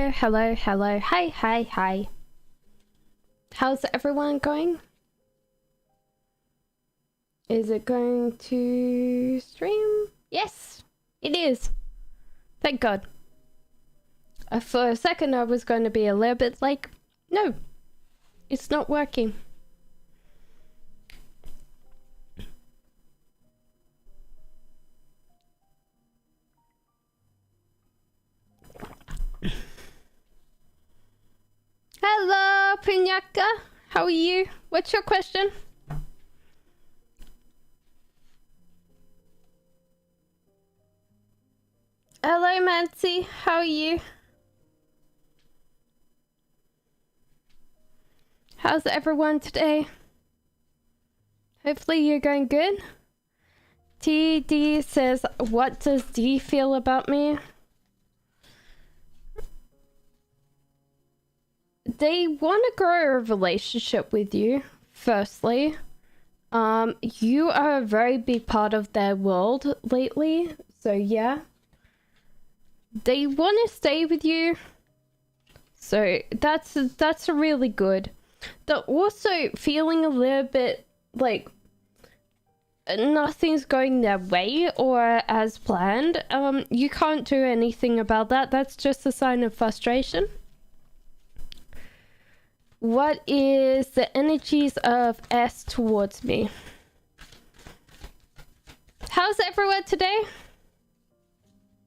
Hello, hello, hello. Hi, hi, hi. How's everyone going? Is it going to stream? Yes, it is. Thank God. For a second I was going to be a little bit like, no, it's not working. Hello, Piñaca. How are you? What's your question? Hello, Mancy. How are you? How's everyone today? Hopefully you're going good. TD says, what does D feel about me? They want to grow a relationship with you, firstly. You are a very big part of their world lately, so yeah. They want to stay with you, so that's really good. They're also feeling a little bit like nothing's going their way or as planned. You can't do anything about that. That's just a sign of frustration. What is the energies of S towards me? How's everyone today?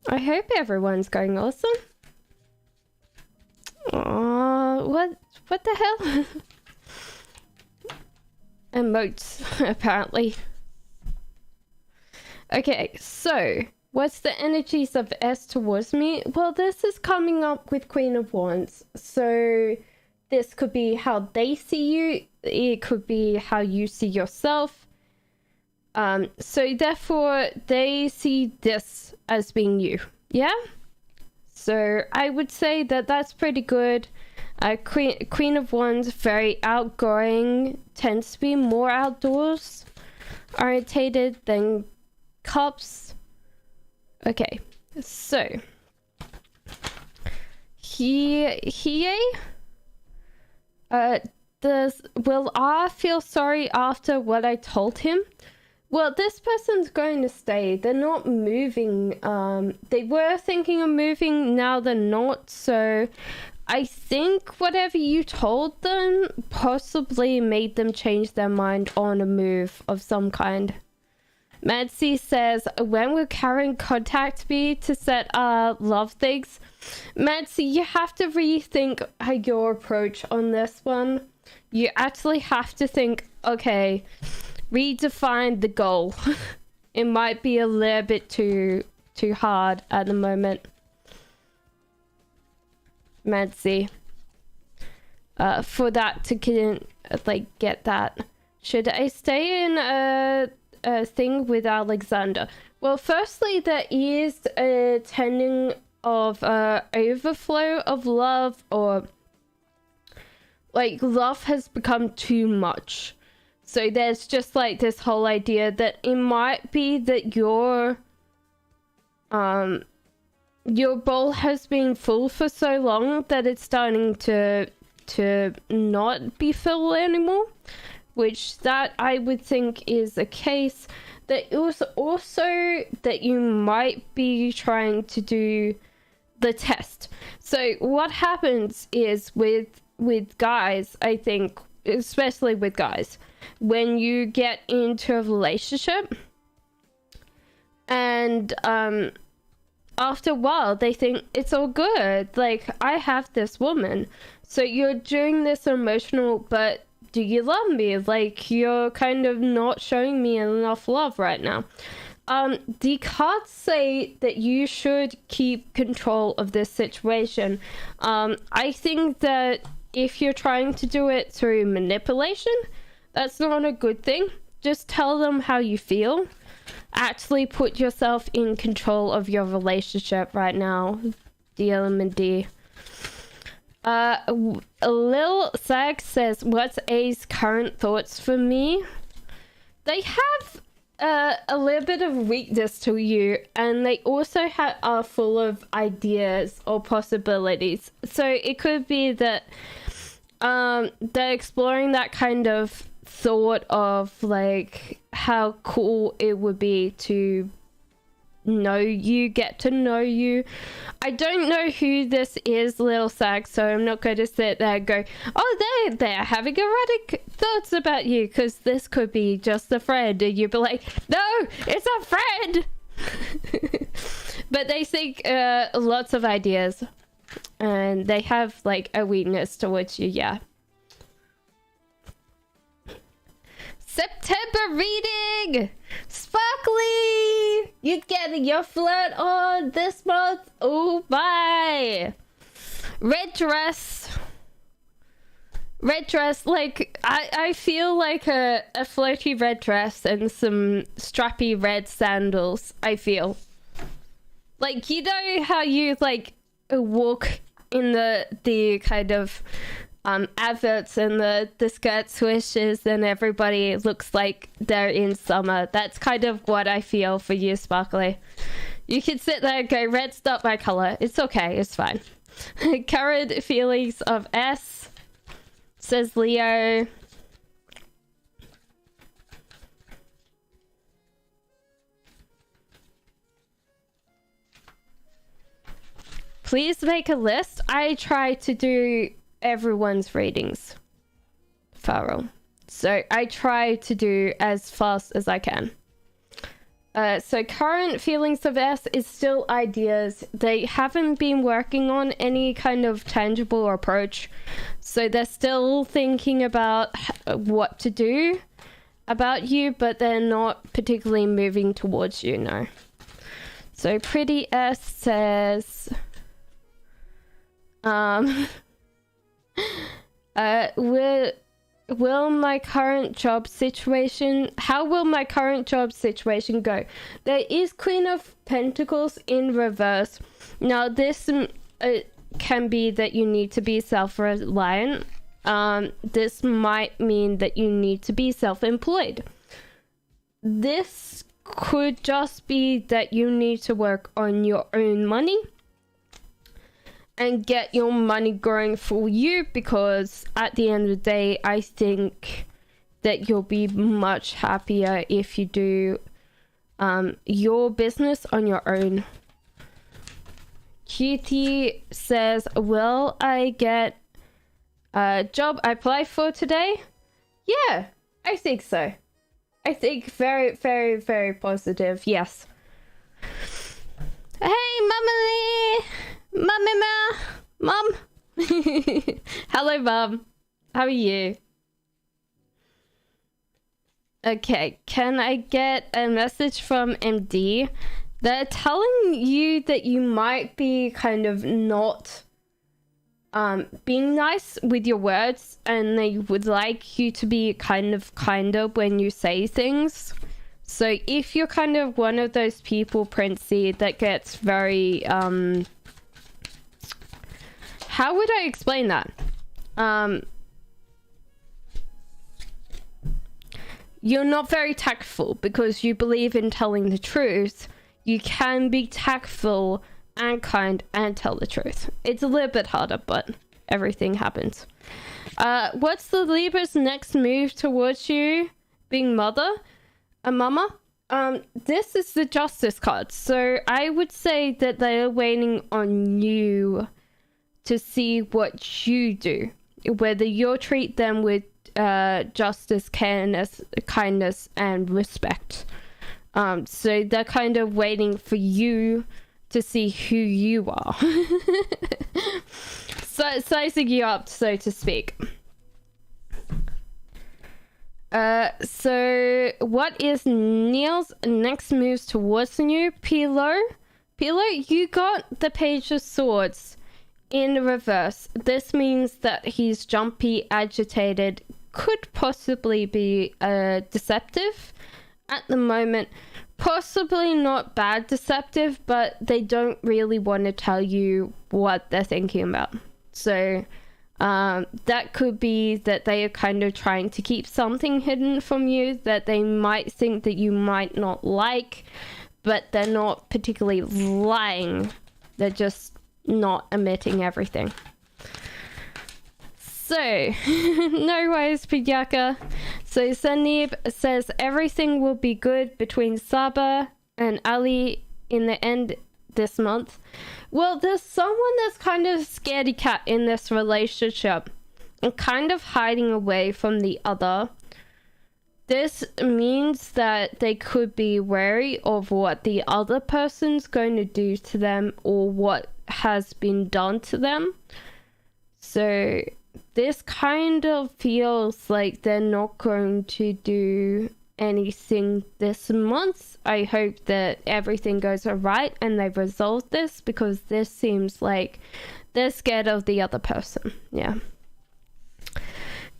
I hope everyone's going awesome. What the hell? Emotes, apparently. Okay, so what's the energies of S towards me? Well, this is coming up with Queen of Wands. So this could be how they see you. It could be how you see yourself. So therefore, they see this as being you. Yeah? So I would say that that's pretty good. Queen of Wands, very outgoing, tends to be more outdoors orientated than Cups. Okay, so will I feel sorry after what I told him? Well, this person's going to stay. They're not moving. They were thinking of moving, now they're not. So I think whatever you told them possibly made them change their mind on a move of some kind. Mancy says, when will Karen contact me to set love things? Mancy, you have to rethink your approach on this one. You actually have to think, okay, redefine the goal. It might be a little bit too hard at the moment. Mancy. For that to get that. Should I stay in a thing with Alexander? Well, firstly, there is a tending of overflow of love, or like love has become too much. So there's just like this whole idea that it might be that your bowl has been full for so long that it's starting to not be filled anymore. Which that I would think is a case. That it was also that you might be trying to do the test. So what happens is with guys, I think, especially with guys, when you get into a relationship and after a while they think it's all good, like I have this woman, so you're doing this emotional, but do you love me? Like, you're kind of not showing me enough love right now. The cards say that you should keep control of this situation. I think that if you're trying to do it through manipulation, that's not a good thing. Just tell them how you feel. Actually put yourself in control of your relationship right now, D. Lil Sag says, what's A's current thoughts for me? They have a little bit of weakness to you, and they also are full of ideas or possibilities. So it could be that they're exploring that kind of thought of like how cool it would be to get to know you. I don't know who this is, little Sag, so I'm not going to sit there and go, oh, they're having erratic thoughts about you, because this could be just a friend, and you'd be like, no, it's a friend. But they think lots of ideas, and they have like a weakness towards you. Yeah. September reading! Sparkly! You get your flirt on this month. Oh, bye! Red dress. Red dress, like, I feel like a flirty red dress and some strappy red sandals, I feel. Like, you know how you, like, walk in the kind of adverts and the skirt swishes and everybody looks like they're in summer. That's kind of what I feel for you, Sparkly. You can sit there and go, red's not my color. It's okay, it's fine. Current feelings of S, says Leo. Please make a list. I try to do everyone's readings, Farrell. So I try to do as fast as I can. So current feelings of S is still ideas. They haven't been working on any kind of tangible approach. So they're still thinking about what to do about you, but they're not particularly moving towards you, no. So Pretty S says... will my current job situation, how will my current job situation go? There is Queen of Pentacles in reverse. Now this can be that you need to be self-reliant. This might mean that you need to be self-employed. This could just be that you need to work on your own money and get your money growing for you, because at the end of the day, I think that you'll be much happier if you do your business on your own. Cutie says, will I get a job I applied for today? Yeah, I think so. I think very, very, very positive. Yes. Hey, Mama! Mom. Hello, Mom. How are you? Okay, can I get a message from MD? They're telling you that you might be kind of not being nice with your words, and they would like you to be kind of kinder when you say things. So if you're kind of one of those people, Princey, that gets very how would I explain that? You're not very tactful because you believe in telling the truth. You can be tactful and kind and tell the truth. It's a little bit harder, but everything happens. What's the Libra's next move towards you? Being mama? This is the Justice card. So I would say that they're waiting on you to see what you do, whether you'll treat them with justice, kindness, and respect. So they're kind of waiting for you to see who you are. So sizing you up, so to speak. So what is Neil's next moves towards you? Pilo, you got the Page of Swords in reverse. This means that he's jumpy, agitated, could possibly be deceptive at the moment. Possibly not bad deceptive, but they don't really want to tell you what they're thinking about. So That could be that they are kind of trying to keep something hidden from you that they might think that you might not like, but they're not particularly lying. They're just not admitting everything. So, no worries, Piyaka. So, Sanib says everything will be good between Saba and Ali in the end this month. Well, there's someone that's kind of scaredy cat in this relationship and kind of hiding away from the other. This means that they could be wary of what the other person's going to do to them or what has been done to them. So this kind of feels like they're not going to do anything this month. I hope that everything goes alright and they've resolved this, because this seems like they're scared of the other person. Yeah.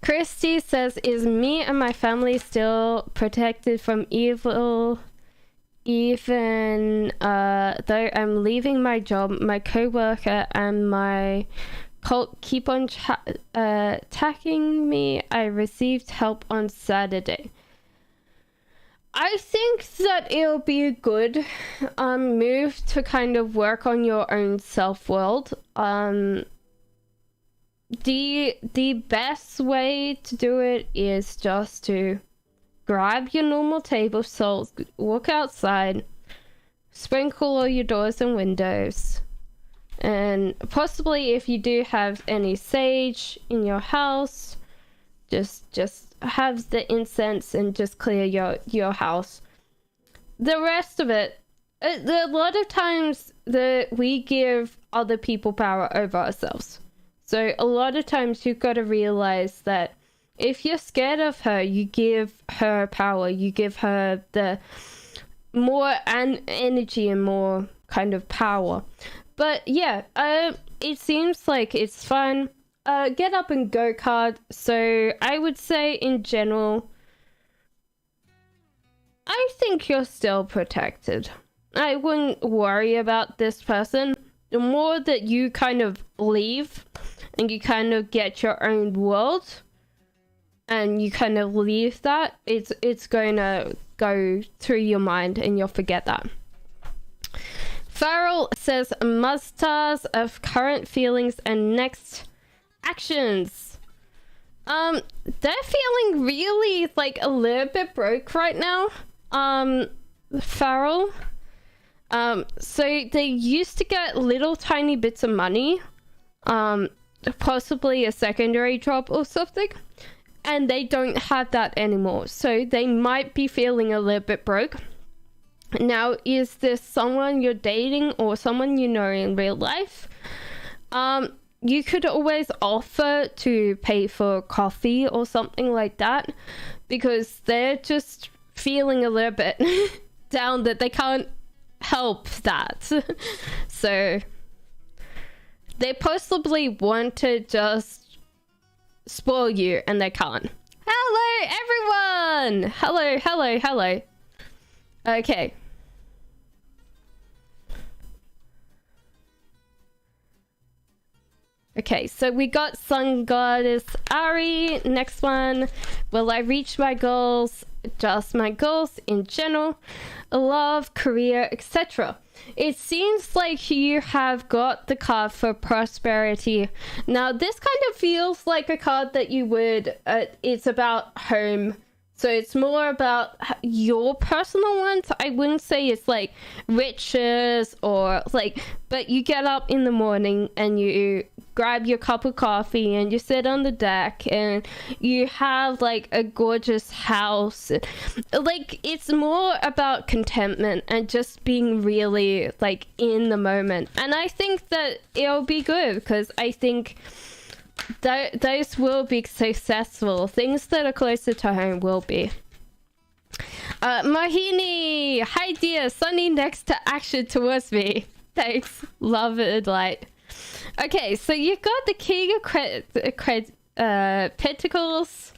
Christy says, is me and my family still protected from evil even though I'm leaving my job? My co-worker and my cult keep on attacking me. I received help on Saturday. I think that it'll be a good move to kind of work on your own self-world. The best way to do it is just to grab your normal table salt, walk outside, sprinkle all your doors and windows, and possibly if you do have any sage in your house, just have the incense and just clear your house. The rest of it, a lot of times we give other people power over ourselves. So a lot of times you've got to realize that if you're scared of her, you give her power. You give her the more energy and more kind of power. But yeah, it seems like it's fun. Get up and go card. So I would say in general, I think you're still protected. I wouldn't worry about this person. The more that you kind of leave and you kind of get your own world and you kind of leave that, it's going to go through your mind and you'll forget that. Farrell says musters of current feelings and next actions. They're feeling really like a little bit broke right now. Farrell. So they used to get little tiny bits of money, possibly a secondary job or something, and they don't have that anymore. So they might be feeling a little bit broke. Now, is this someone you're dating or someone you know in real life? You could always offer to pay for coffee or something like that, because they're just feeling a little bit down that they can't help that. So they possibly want to just spoil you and they can't. Hello everyone! Hello. Okay. Okay, so we got Sun Goddess Ari. Next one. Will I reach my goals? Just my goals in general. Love, career, etc. It seems like you have got the card for prosperity. Now, this kind of feels like a card that you would... it's about home. So it's more about your personal ones. I wouldn't say it's like riches or like... But you get up in the morning and you grab your cup of coffee and you sit on the deck and you have like a gorgeous house. Like, it's more about contentment and just being really like in the moment. And I think that it'll be good, because I think those will be successful. Things that are closer to home will be. Mohini, hi dear, sunny next to action towards me. Thanks, love it, light. Okay, so you've got the King of Pentacles.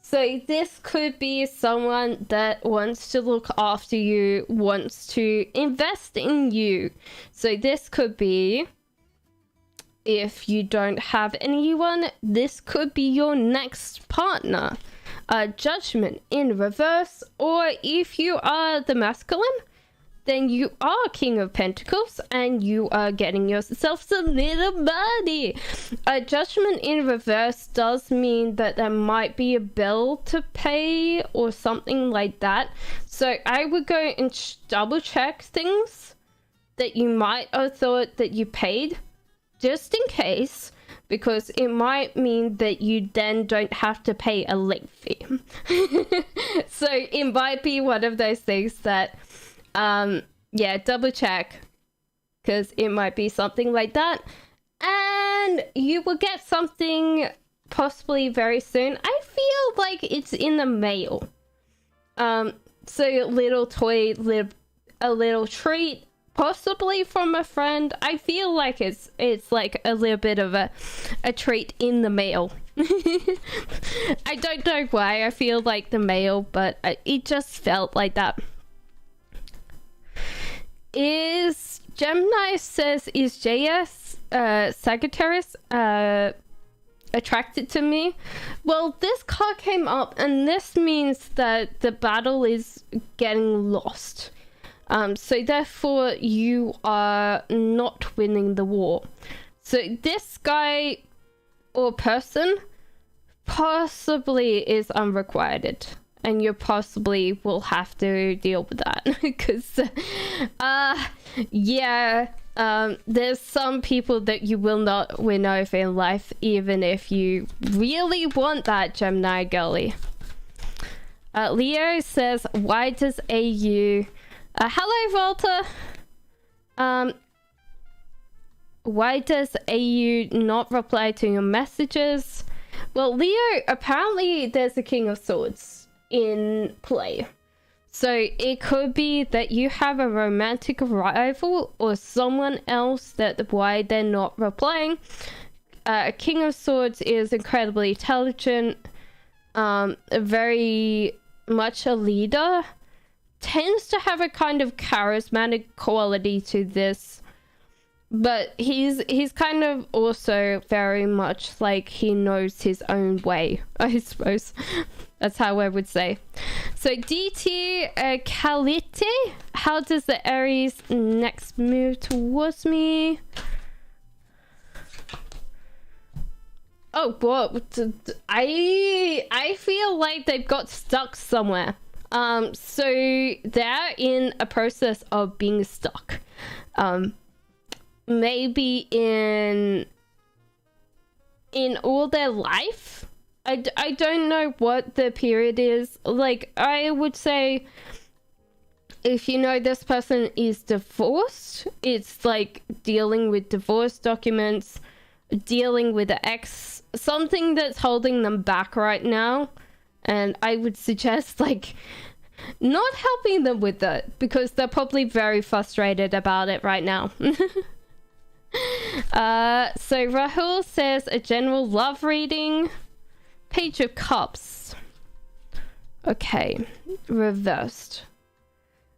So this could be someone that wants to look after you, wants to invest in you. So this could be if you don't have anyone, this could be your next partner. Judgment in reverse, or if you are the masculine, then you are King of Pentacles and you are getting yourself a little buddy. Judgment in reverse does mean that there might be a bill to pay or something like that. So I would go and double check things that you might have thought that you paid, just in case, because it might mean that you then don't have to pay a late fee. So it might be one of those things that, yeah, double check, because it might be something like that. And you will get something possibly very soon. I feel like it's in the mail. So a little toy, a little treat, possibly from a friend. I feel like it's like a little bit of a treat in the mail. I don't know why I feel like the mail, but it just felt like that. Is Gemini says, is JS Sagittarius attracted to me? Well, this card came up and this means that the battle is getting lost. So therefore you are not winning the war. So this guy or person possibly is unrequited, and you possibly will have to deal with that because there's some people that you will not win over in life, even if you really want that, Gemini girly. Leo says, why does AU hello Walter, why does AU not reply to your messages? Well, Leo, apparently there's a King of Swords in play. So it could be that you have a romantic rival or someone else that why they're not replying. A King of Swords is incredibly intelligent, very much a leader, tends to have a kind of charismatic quality to this, but he's kind of also very much like he knows his own way, I suppose. That's how I would say. So DT Kalite, how does the Aries next move towards me? Oh, what? I feel like they've got stuck somewhere. So they're in a process of being stuck. Maybe in all their life. I don't know what the period is. Like, I would say if you know this person is divorced, it's like dealing with divorce documents, dealing with the ex, something that's holding them back right now. And I would suggest like not helping them with that, because they're probably very frustrated about it right now. So Rahul says a general love reading. Page of Cups. Okay, reversed.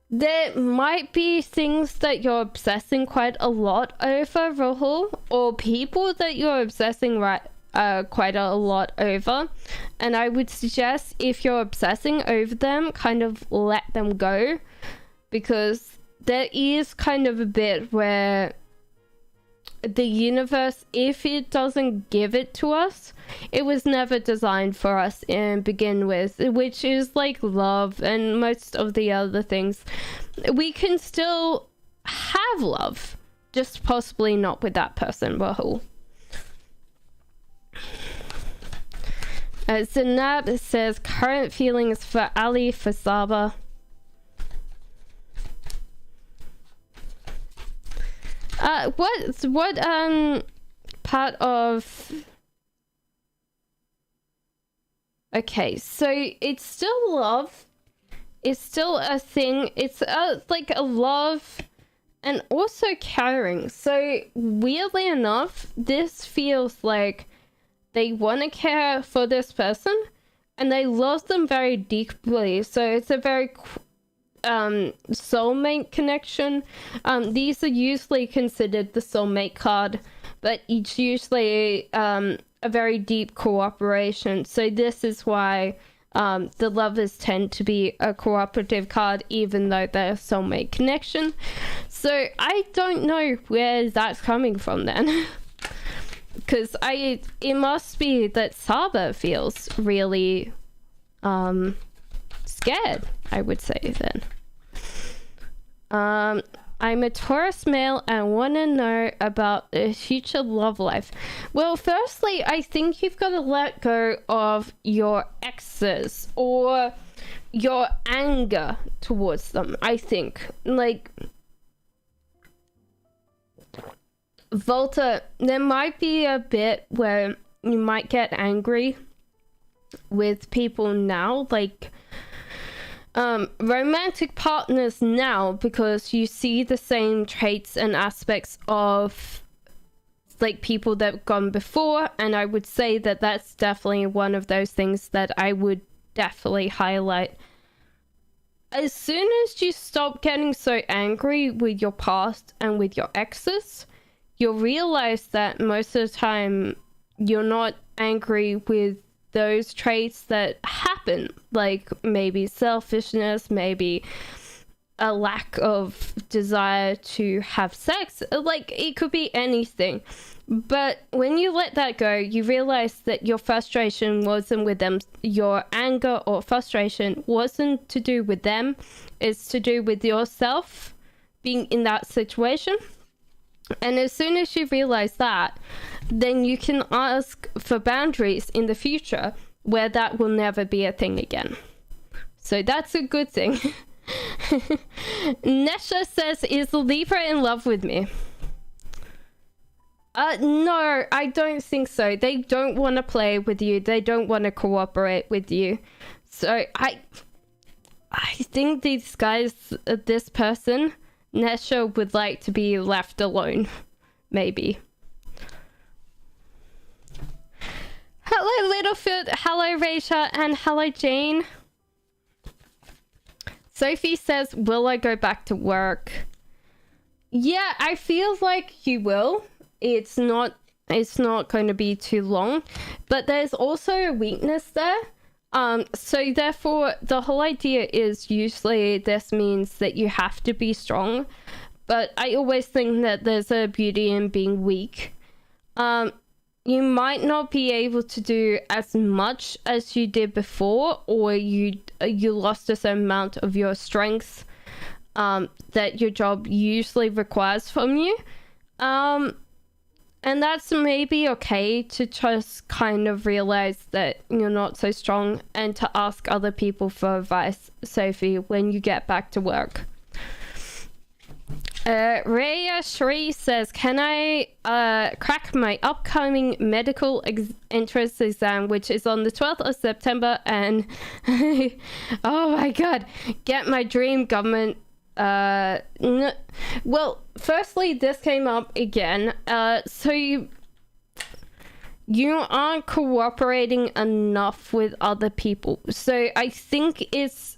There might be things that you're obsessing quite a lot over, Rahul, or people that you're obsessing quite a lot over, and I would suggest if you're obsessing over them, kind of let them go, because there is kind of a bit where the universe, if it doesn't give it to us, it was never designed for us in begin with, which is like love and most of the other things. We can still have love, just possibly not with that person, Rahul. Zainab says current feelings for Ali for Saba. What part of... Okay, so it's still love. It's still a thing. It's like a love and also caring. So weirdly enough, this feels like they want to care for this person and they love them very deeply. So it's a very soulmate connection. These are usually considered the soulmate card but it's usually a very deep cooperation. So this is why the lovers tend to be a cooperative card, even though they're a soulmate connection. So I don't know where that's coming from then. Because it must be that Saba feels really scared, I would say then. I'm a Taurus male and want to know about the future love life. Well, firstly, I think you've got to let go of your exes or your anger towards them, I think. Like, Volta, there might be a bit where you might get angry with people now, like romantic partners now, because you see the same traits and aspects of like people that have gone before, and I would say that that's definitely one of those things that I would definitely highlight. As soon as you stop getting so angry with your past and with your exes, you'll realize that most of the time you're not angry with those traits that happen, like maybe selfishness, maybe a lack of desire to have sex, like it could be anything. But when you let that go, you realize that your frustration wasn't with them. Your anger or frustration wasn't to do with them, it's to do with yourself being in that situation. And as soon as you realize that, then you can ask for boundaries in the future where that will never be a thing again. So that's a good thing. Nesha says, is Libra in love with me? No, I don't think so. They don't want to play with you. They don't want to cooperate with you. So I think these guys, this person, Nesha, would like to be left alone. Maybe. Hello, Littlefoot. Hello, Raisha. And hello, Jane. Sophie says, will I go back to work? Yeah, I feel like you will. It's not going to be too long. But there's also a weakness there. So therefore, the whole idea is usually this means that you have to be strong. But I always think that there's a beauty in being weak. You might not be able to do as much as you did before, or you lost a certain amount of your strength that your job usually requires from you. And that's maybe okay to just kind of realize that you're not so strong and to ask other people for advice, Sophie, when you get back to work. Rhea Shree says, can I crack my upcoming medical entrance exam, which is on the 12th of September, and oh my god, get my dream government well, firstly, this came up again. So you aren't cooperating enough with other people. So I think it's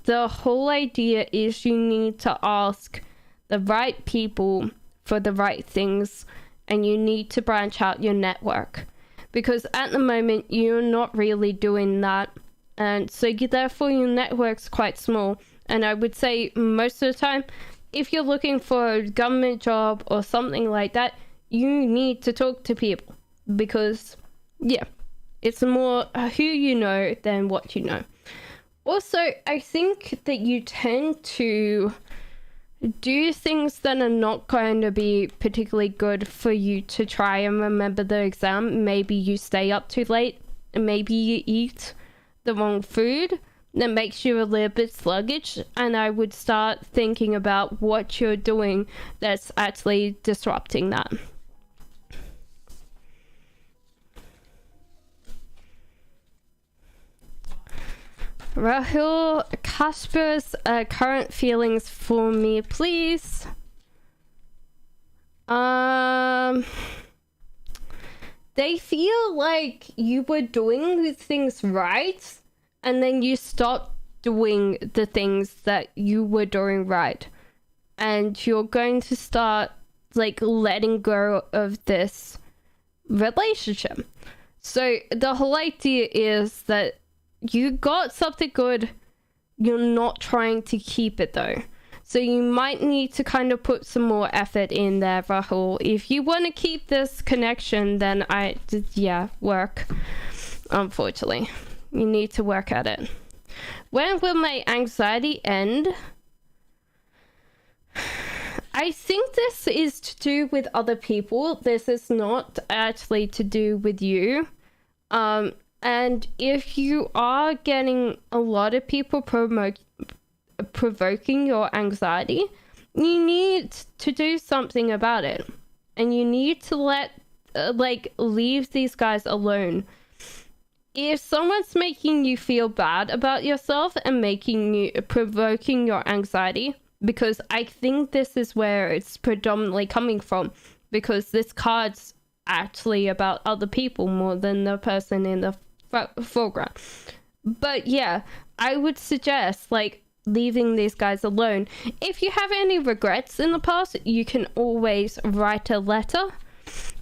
the whole idea is you need to ask the right people for the right things, and you need to branch out your network, because at the moment you're not really doing that, and so therefore your network's quite small. And I would say most of the time, if you're looking for a government job or something like that, you need to talk to people, because yeah, it's more who you know than what you know. Also, I think that you tend to do things that are not going to be particularly good for you to try and remember the exam. Maybe you stay up too late, and maybe you eat the wrong food that makes you a little bit sluggish, and I would start thinking about what you're doing that's actually disrupting that. Rahul, Kasper's current feelings for me, please. They feel like you were doing things right, and then you stopped doing the things that you were doing right. And you're going to start like letting go of this relationship. So the whole idea is that you got something good, you're not trying to keep it though. So you might need to kind of put some more effort in there, Rahul. If you want to keep this connection, then work. Unfortunately, you need to work at it. When will my anxiety end? I think this is to do with other people. This is not actually to do with you. And if you are getting a lot of people provoking your anxiety, you need to do something about it. And you need to leave these guys alone. If someone's making you feel bad about yourself and provoking your anxiety, because I think this is where it's predominantly coming from, because this card's actually about other people more than the person in the foreground. But yeah, I would suggest leaving these guys alone. If you have any regrets in the past, you can always write a letter.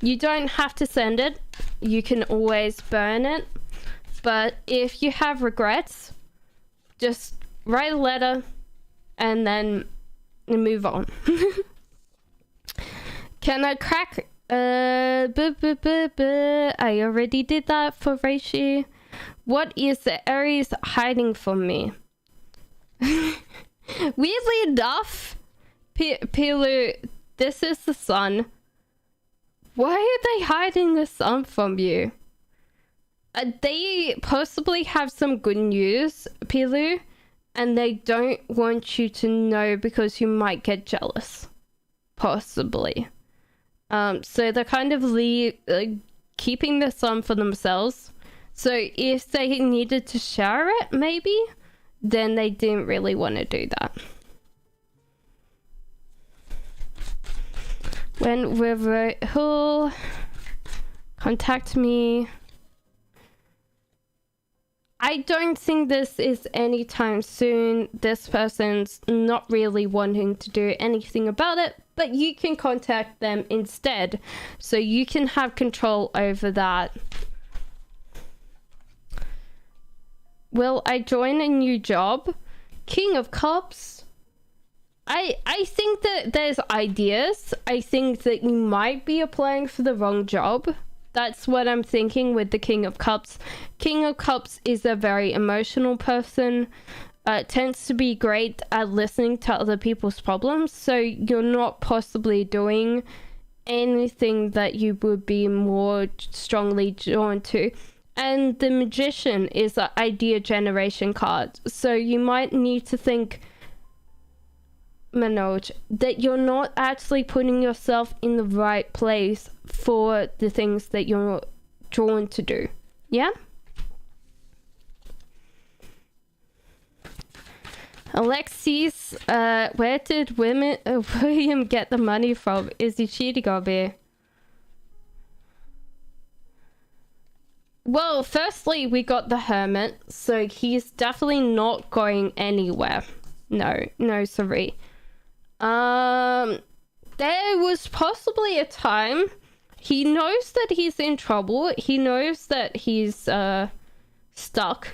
You don't have to send it. You can always burn it. But if you have regrets, just write a letter and then move on. Can I crack? I already did that for Reishi. What is the Aries hiding from me? Weirdly enough, Pilu, this is the sun. Why are they hiding the sun from you? They possibly have some good news, Pilu, and they don't want you to know because you might get jealous. Possibly. So they're kind of keeping the sun for themselves. So if they needed to share it, maybe, then they didn't really want to do that. When who'll contact me. I don't think this is anytime soon. This person's not really wanting to do anything about it, but you can contact them instead, so you can have control over that. Will I join a new job? King of Cups. I think that there's ideas. I think that you might be applying for the wrong job. That's what I'm thinking with the King of Cups. King of Cups is a very emotional person. Tends to be great at listening to other people's problems. So you're not possibly doing anything that you would be more strongly drawn to. And the Magician is an idea generation card. So you might need to think, Manoj, that you're not actually putting yourself in the right place for the things that you're drawn to do. Yeah? Alexis, where did William get the money from? Is he cheating on me? Well, firstly, we got the Hermit, so he's definitely not going anywhere. No, sorry. There was possibly a time. He knows that he's in trouble. He knows that he's stuck.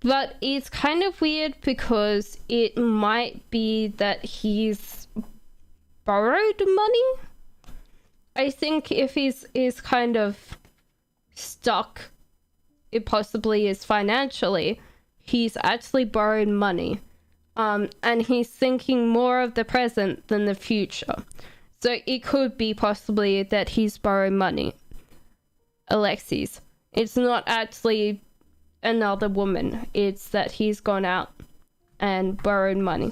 But it's kind of weird because it might be that he's borrowed money. I think if he's kind of stuck, it possibly is financially, he's actually borrowed money. And he's thinking more of the present than the future. So it could be possibly that he's borrowed money. Alexis. It's not actually another woman. It's that he's gone out and borrowed money.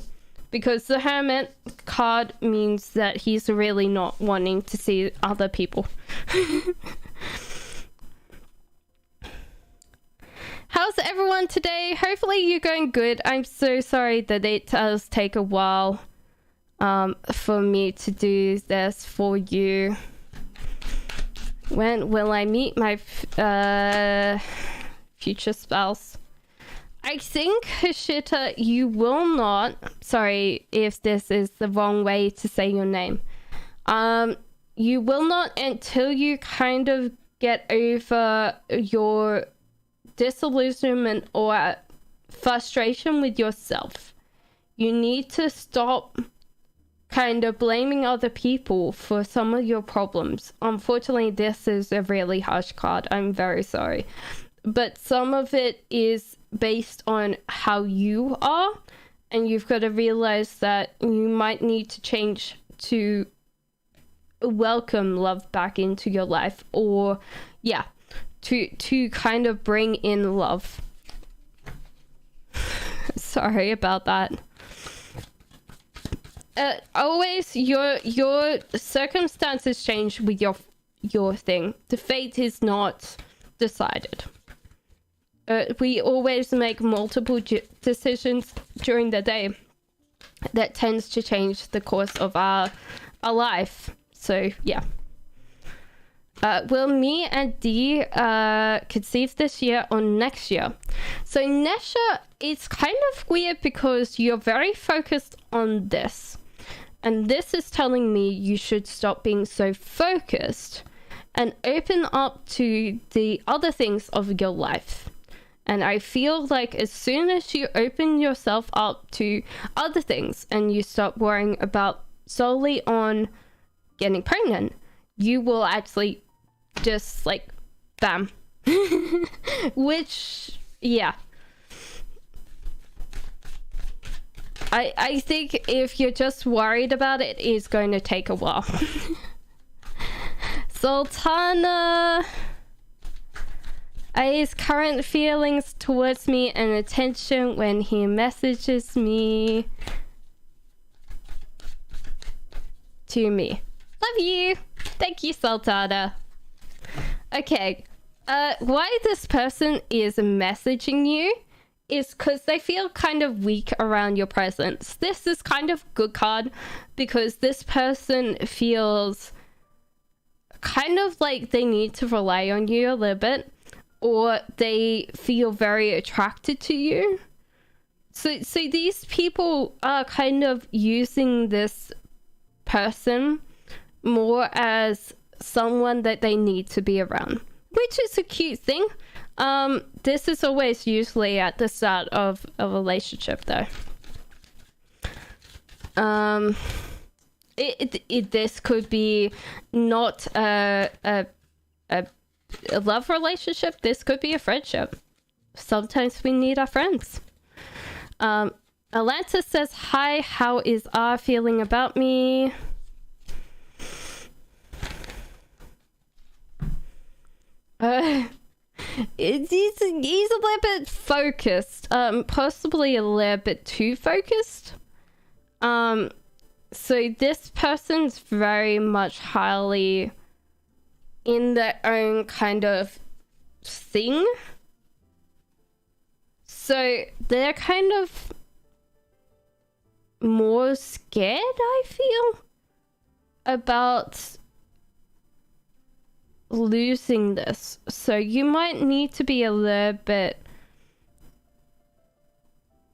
Because the Hermit card means that he's really not wanting to see other people. How's everyone today? Hopefully you're going good. I'm so sorry that it does take a while for me to do this for you. When will I meet my future spouse? I think, Hashita, you will not. Sorry if this is the wrong way to say your name. You will not until you kind of get over your disillusionment or frustration with yourself. You need to stop kind of blaming other people for some of your problems. Unfortunately, this is a really harsh card. I'm very sorry. But some of it is based on how you are, and you've got to realize that you might need to change to welcome love back into your life, or to kind of bring in love. Sorry about that. Always your circumstances change with your thing. The fate is not decided. We always make multiple decisions during the day that tends to change the course of our life. So yeah. Will me and Dee conceive this year or next year? So next year, it's kind of weird because you're very focused on this. And this is telling me you should stop being so focused and open up to the other things of your life. And I feel like as soon as you open yourself up to other things and you stop worrying about solely on getting pregnant, you will actually just like bam. Which, yeah. I think if you're just worried about it, it's going to take a while. Sultana, his current feelings towards me and attention when he messages me to me. Love you. Thank you, Sultana. Okay. Why this person is messaging you is because they feel kind of weak around your presence. This is kind of good card because this person feels kind of like they need to rely on you a little bit, or they feel very attracted to you. So these people are kind of using this person more as someone that they need to be around, which is a cute thing. This is always usually at the start of a relationship though. This could be not a love relationship. This could be a friendship. Sometimes we need our friends. Atlanta says, hi, how is R feeling about me? He's a little bit focused, possibly a little bit too focused. So this person's very much highly in their own kind of thing. So they're kind of more scared, I feel, about losing this. So you might need to be a little bit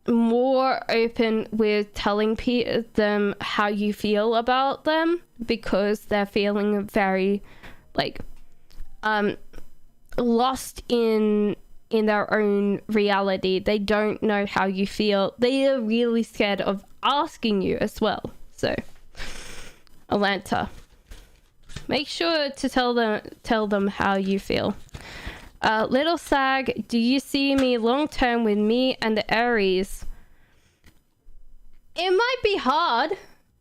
more open with telling them how you feel about them, because they're feeling very like lost in their own reality. They don't know how you feel. They are really scared of asking you as well. So Atlanta, make sure to tell them how you feel. Little Sag, do you see me long term with me and the Aries? It might be hard.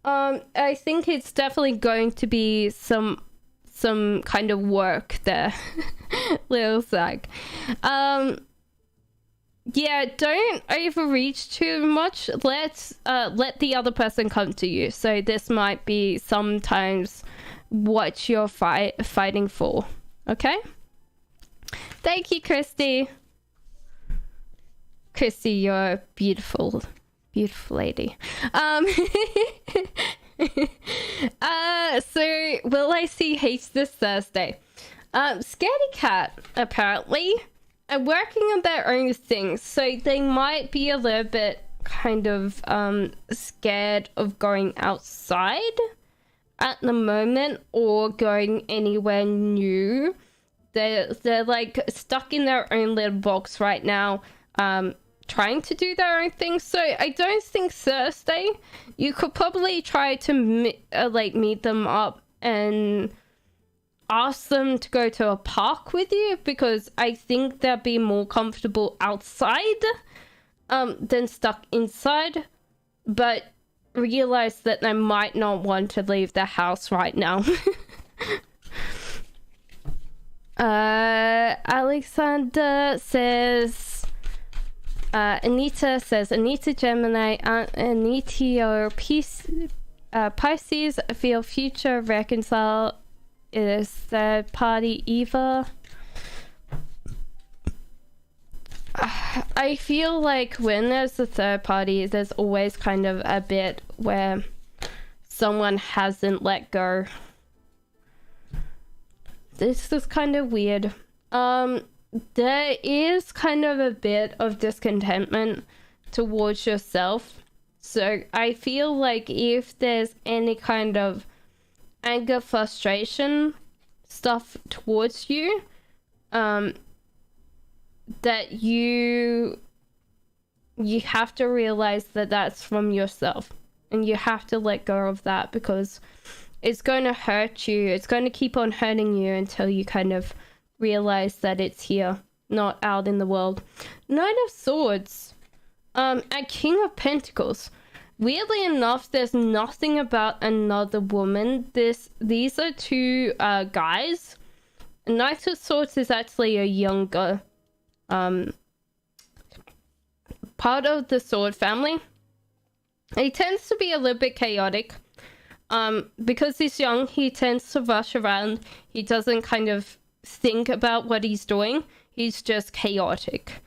I think it's definitely going to be some kind of work there. Little Sag. Yeah, don't overreach too much. Let the other person come to you. So this might be sometimes what you're fighting for. Okay? Thank you, Christy. Christy, you're a beautiful lady. So will I see Haste this Thursday? Scaredy Cat, apparently, are working on their own things, so they might be a little bit kind of scared of going outside. at the moment or going anywhere new. They're like stuck in their own little box right now, trying to do their own thing. So I don't think Thursday. You could probably try to meet them up and ask them to go to a park with you, because I think they'll be more comfortable outside than stuck inside. But realize that they might not want to leave their house right now. Alexander says, Anita says, Anita Gemini, Anita Pisces, feel future reconcile is third party Eva. I feel like when there's a third party, there's always kind of a bit where someone hasn't let go. This is kind of weird. There is kind of a bit of discontentment towards yourself. So I feel like if there's any kind of anger, frustration stuff towards you, that you have to realize that that's from yourself, and you have to let go of that, because it's going to hurt you. It's going to keep on hurting you until you kind of realize that it's here, not out in the world. Knight of Swords, and King of Pentacles. Weirdly enough, there's nothing about another woman. These are two guys. Knight of Swords is actually a younger part of the sword family. He tends to be a little bit chaotic. Because he's young, he tends to rush around. He doesn't kind of think about what he's doing. He's just chaotic.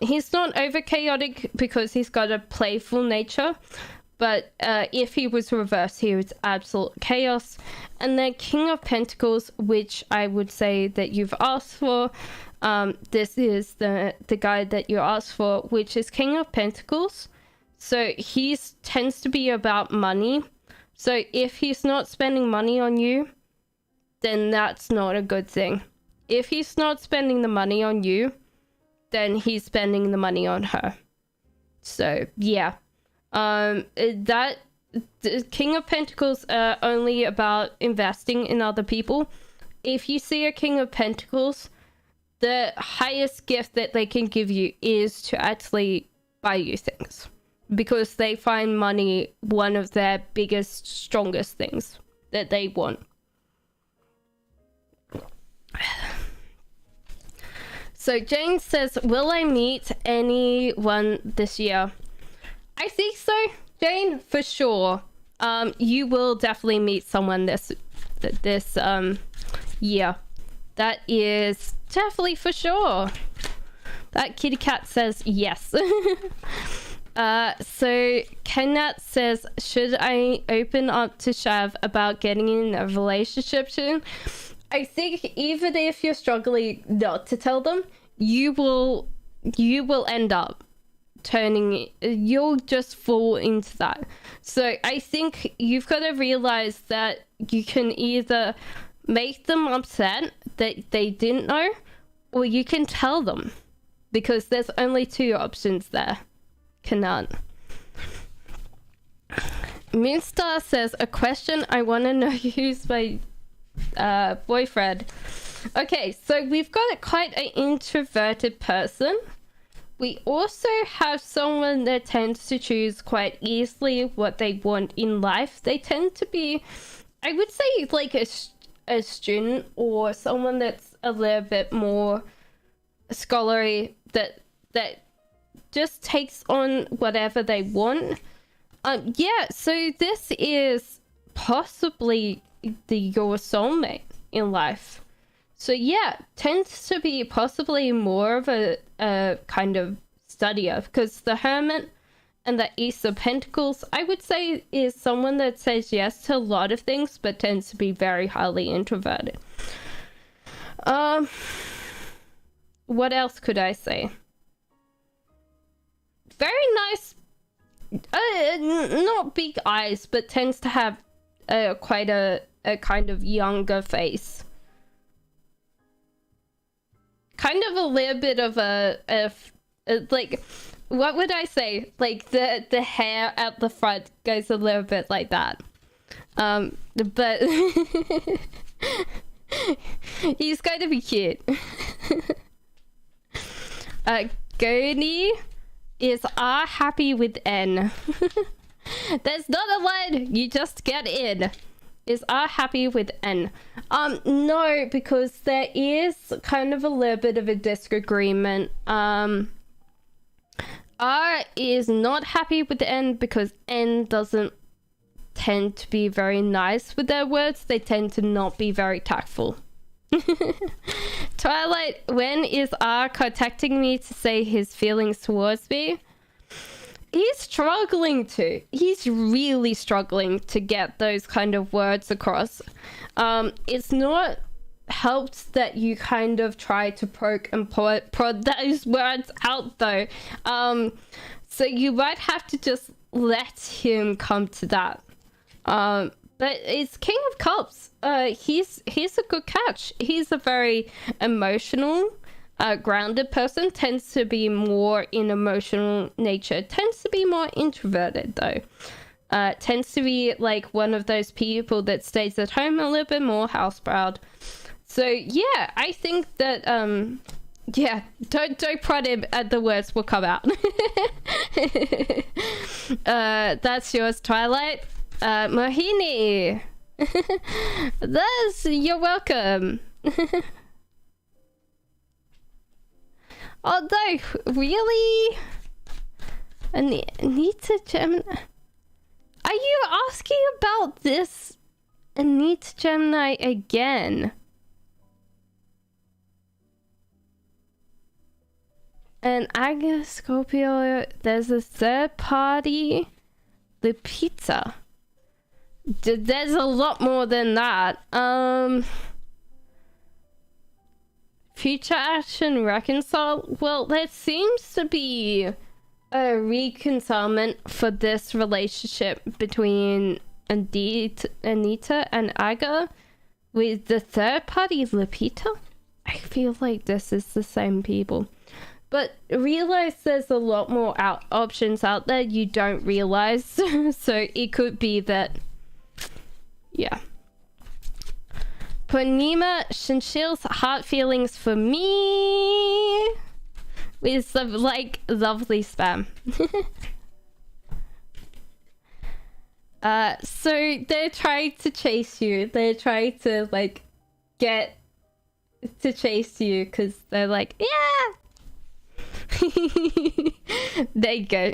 He's not over chaotic because he's got a playful nature. But if he was reversed, he was absolute chaos. And then King of Pentacles, which I would say that you've asked for. This is the guy that you asked for, which is King of Pentacles. So he tends to be about money. So if he's not spending money on you, then that's not a good thing. If he's not spending the money on you, then he's spending the money on her. So yeah, that the King of Pentacles are only about investing in other people. If you see a King of Pentacles, the highest gift that they can give you is to actually buy you things, because they find money one of their biggest, strongest things that they want. So Jane says, will I meet anyone this year? I think so, Jane, for sure. You will definitely meet someone this year. That is definitely for sure. That kitty cat says yes. So Kenneth says, should I open up to Shav about getting in a relationship soon? I think even if you're struggling not to tell them, you will end up you'll just fall into that. So I think you've got to realize that you can either make them upset that they didn't know, or you can tell them, because there's only two options there. Cannot. Moonstar says, a question, I want to know who's my boyfriend. Okay, so we've got quite an introverted person. We also have someone that tends to choose quite easily what they want in life. They tend to be, I would say, like a student, or someone that's a little bit more scholarly, that just takes on whatever they want. Yeah, so this is possibly your soulmate in life. So yeah, tends to be possibly more of a kind of studier, because the Hermit and the Ace of Pentacles, I would say, is someone that says yes to a lot of things, but tends to be very highly introverted. What else could I say? Very nice, not big eyes, but tends to have quite a kind of younger face. Kind of a little bit of a like, what would I say? Like the hair at the front goes a little bit like that. But he's going to be cute. Goni is are happy with N. There's not a line, you just get in. Is are happy with N. No, because there is kind of a little bit of a disagreement. R is not happy with N because N doesn't tend to be very nice with their words. They tend to not be very tactful. Twilight, when is R contacting me to say his feelings towards me? He's struggling to. He's really struggling to get those kind of words across. It's not helped that you kind of try to poke and prod those words out though. So you might have to just let him come to that. But it's King of Cups. He's a good catch. He's a very emotional, grounded person. Tends to be more in emotional nature. Tends to be more introverted though. Tends to be like one of those people that stays at home a little bit more house proud. So yeah, I think that yeah, don't prod him and the words will come out. That's yours, Twilight. Mohini. You're welcome. Although, really? Anita Gemini. Are you asking about this Anita Gemini again? And Agnes Scorpio, there's a third party. The pizza. There's a lot more than that. Future action reconcile. Well, there seems to be a reconcilement for this relationship between Anita and Aga with the third party Lupita. I feel like this is the same people. But realize there's a lot more options out there you don't realize. So it could be that, yeah. Ponima Shinshil's heart feelings for me with some like lovely spam. So they're trying to chase you. They're trying to like get to chase you because they're like, yeah. There you go.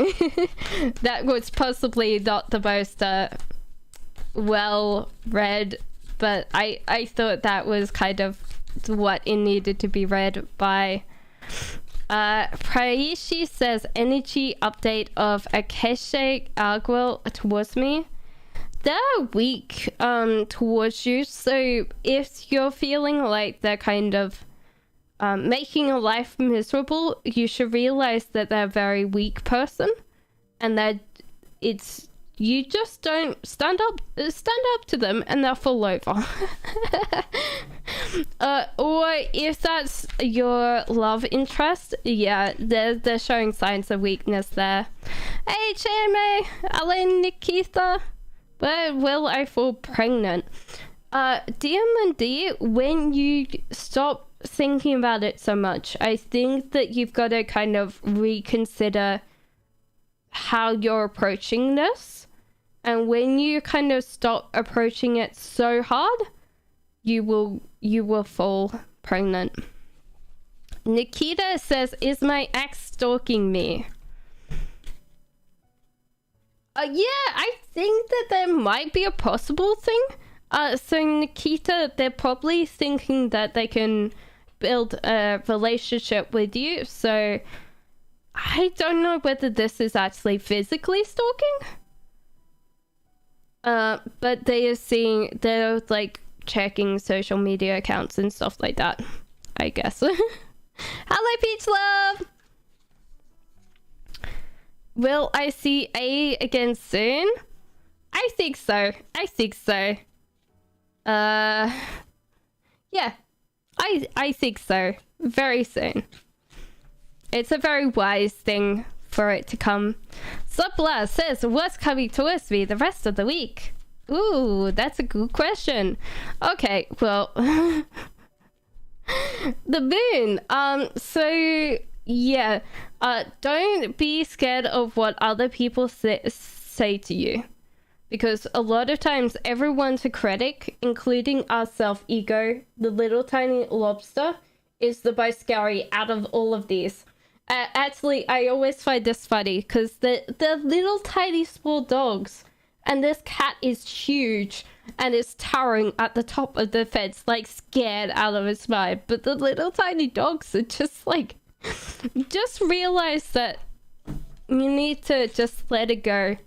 That was possibly not the most well read, but I thought that was kind of what it needed to be read by. Praishi says energy update of Akeshe Arguel towards me. They're weak towards you, so if you're feeling like they're kind of making a life miserable, you should realize that they're a very weak person and that you just don't stand up to them and they'll fall over. Or if that's your love interest, yeah, they're showing signs of weakness there. Hey Chame, Alain Nikita, where will I fall pregnant? DMD, when you stop thinking about it so much, I think that you've got to kind of reconsider how you're approaching this, and when you kind of stop approaching it so hard, you will fall pregnant. Nikita says, is my ex stalking me? Yeah, I think that there might be a possible thing. So Nikita, they're probably thinking that they can build a relationship with you, so I don't know whether this is actually physically stalking. But they're like checking social media accounts and stuff like that, I guess. Hello, Peach Love! Will I see A again soon? I think so. Yeah, I think so. Very soon. It's a very wise thing for it to come. Subla says, what's coming towards me the rest of the week? Ooh, that's a good question. Okay, well, the moon. So yeah, don't be scared of what other people say to you, because a lot of times everyone's a critic, including our self-ego. The little tiny lobster is the most scary out of all of these. Actually, I always find this funny because the little tiny small dogs, and this cat is huge and is towering at the top of the fence, like scared out of its mind. But the little tiny dogs are just like, just realize that you need to just let it go.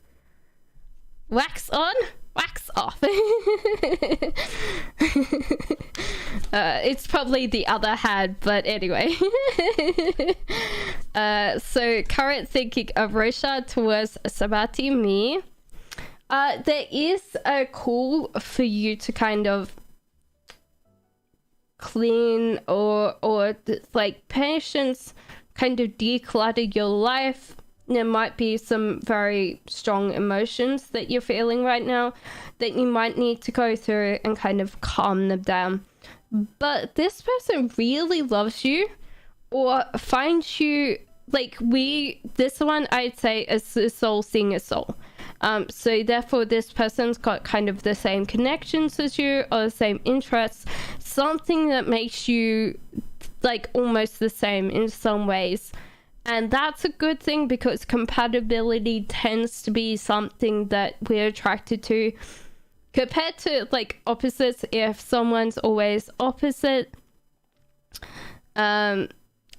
Wax on, wax off. It's probably the other hand, but anyway. So current thinking of Rosha towards Sabati me. There is a call for you to kind of clean or like patience, kind of declutter your life. There might be some very strong emotions that you're feeling right now that you might need to go through and kind of calm them down. But this person really loves you or finds you, like this one I'd say is a soul seeing a soul. So therefore this person's got kind of the same connections as you or the same interests, something that makes you like almost the same in some ways. And that's a good thing because compatibility tends to be something that we're attracted to compared to like opposites. If someone's always opposite,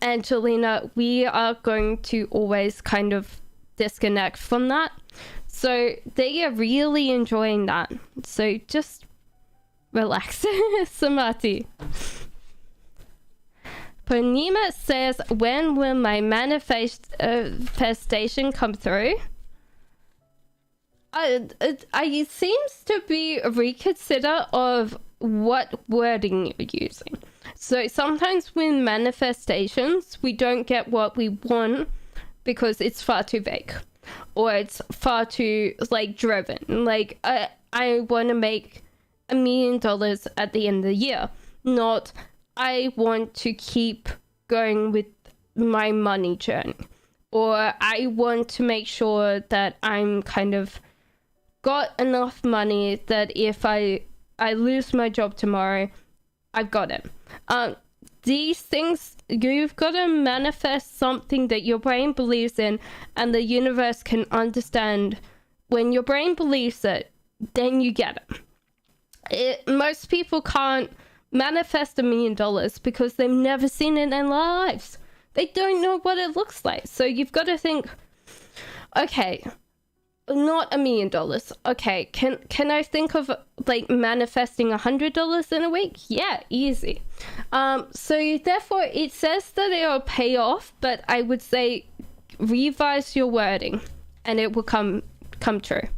Angelina, we are going to always kind of disconnect from that. So they are really enjoying that. So just relax. Samati. Purnima says, when will my manifestation come through? It seems to be a reconsider of what wording you're using. So sometimes with manifestations, we don't get what we want because it's far too vague. Or it's far too, like, driven. Like, I want to make $1 million at the end of the year. Not, I want to keep going with my money journey. Or I want to make sure that I'm kind of got enough money that if I lose my job tomorrow, I've got it. These things, you've got to manifest something that your brain believes in and the universe can understand. When your brain believes it, then you get it. Most people can't manifest $1 million because they've never seen it in their lives. They don't know what it looks like. So you've got to think, okay, not $1 million. Okay, can I think of like manifesting $100 in a week? Yeah, easy. So therefore it says that it'll pay off, but I would say revise your wording and it will come true.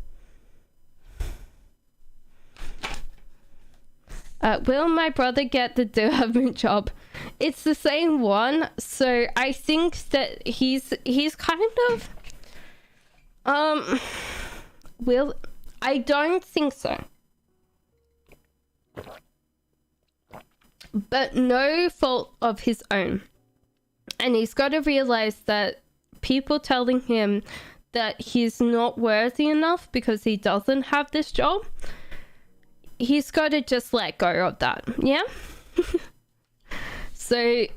Will my brother get the government job? It's the same one. So I think that he's kind of I don't think so. But no fault of his own. And he's got to realize that people telling him that he's not worthy enough because he doesn't have this job, he's got to just let go of that. Yeah? So,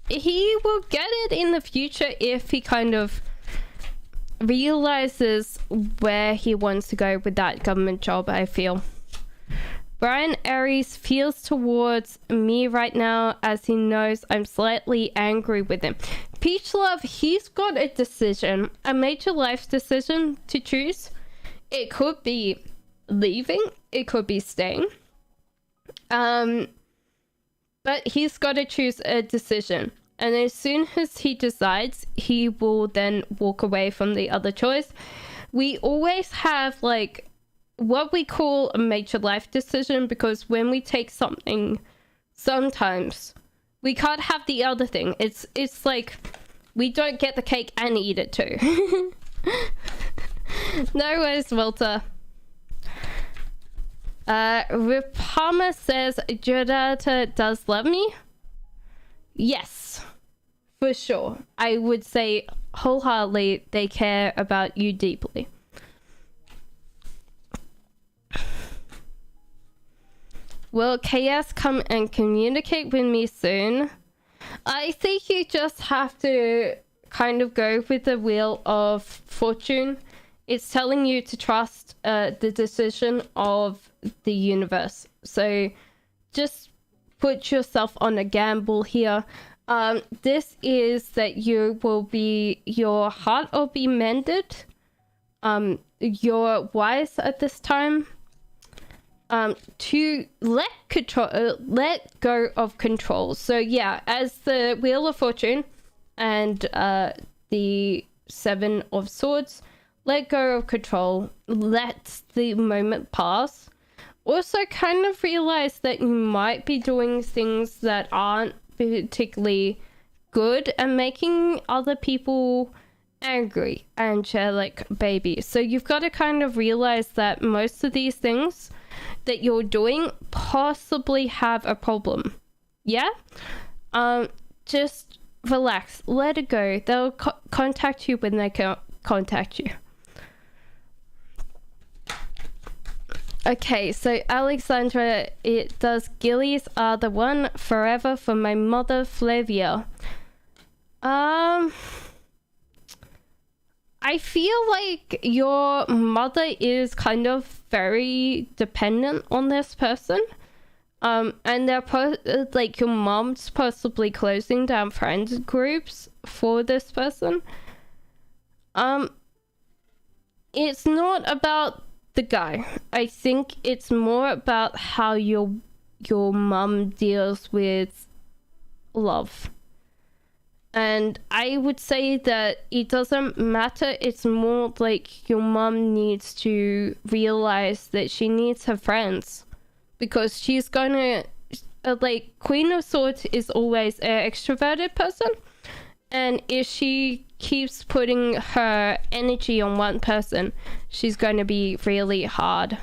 he will get it in the future if he kind of realizes where he wants to go with that government job, I feel. Brian Aries feels towards me right now as he knows I'm slightly angry with him. Peach Love, he's got a decision, a major life decision to choose. It could be leaving, it could be staying. But he's got to choose a decision. And as soon as he decides, he will then walk away from the other choice. we always have like what we call a major life decision, because when we take something, sometimes we can't have the other thing. It's like we don't get the cake and eat it too. No worries, Walter. Ripama says Jodata does love me. Yes, for sure. I would say wholeheartedly they care about you deeply. Will KS come and communicate with me soon? I think you just have to kind of go with the wheel of fortune. It's telling you to trust the decision of the universe. So just put yourself on a gamble here. This is that your heart will be mended. You're wise at this time. To let go of control. So yeah, as the Wheel of Fortune and the Seven of Swords, let go of control, let the moment pass. Also kind of realize that you might be doing things that aren't particularly good and making other people angry and like babies. So you've got to kind of realize that most of these things that you're doing possibly have a problem. Yeah? Just relax, let it go. They'll contact you when they can contact you. Okay, so Alexandra, it does Gillies are the one forever for my mother Flavia. I feel like your mother is kind of very dependent on this person. And they're like your mom's possibly closing down friends groups for this person. It's not about the guy. I think it's more about how your mum deals with love. And I would say that it doesn't matter. It's more like your mum needs to realize that she needs her friends, because she's gonna like Queen of Swords is always an extroverted person, and if she keeps putting her energy on one person, she's going to be really hard.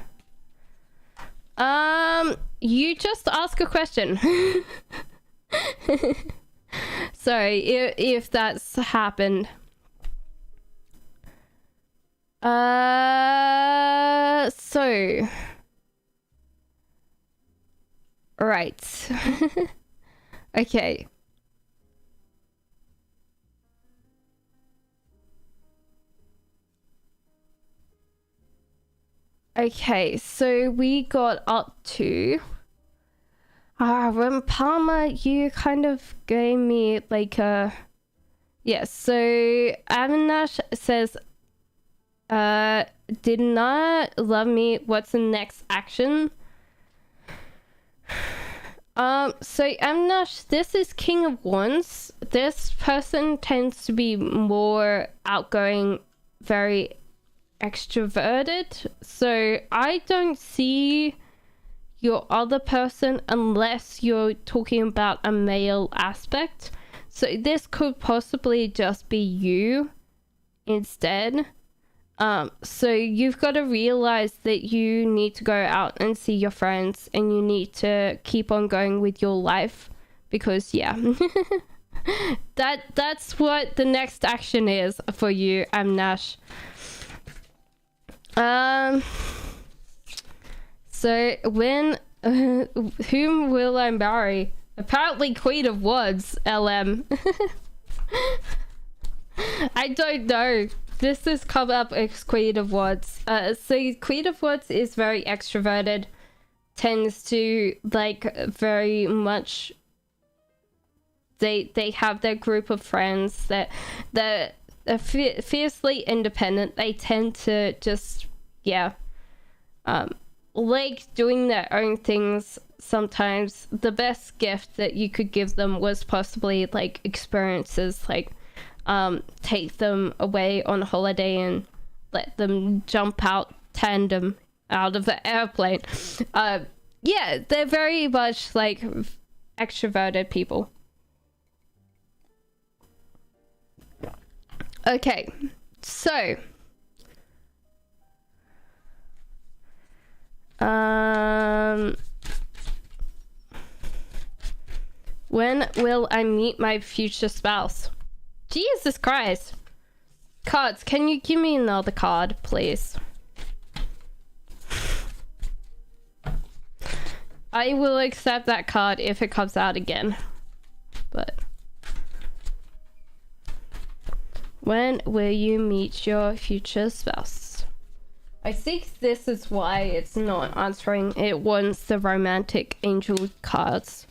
You just ask a question. Sorry if that's happened. So right. Okay. Okay, so we got up to when Palmer, you kind of gave me like a so Avinash says did not love me, what's the next action? So Avinash, this is King of Wands. This person tends to be more outgoing, very extroverted, so I don't see your other person unless you're talking about a male aspect. So this could possibly just be you instead. So you've got to realize that you need to go out and see your friends, and you need to keep on going with your life, because yeah. that's what the next action is for you, Nash. So when whom will I marry? Apparently Queen of Wands, LM. I don't know. This has come up as Queen of Wands. So Queen of Wands is very extroverted, tends to like very much. They have their group of friends that they're fiercely independent. They tend to just like doing their own things. Sometimes the best gift that you could give them was possibly like experiences, like take them away on holiday and let them jump out tandem out of the airplane. Yeah, they're very much like extroverted people. Okay, so when will I meet my future spouse? Jesus Christ. Cards, can you give me another card, please? I will accept that card if it comes out again. But when will you meet your future spouse? I think this is why it's not answering. It wants the romantic angel cards.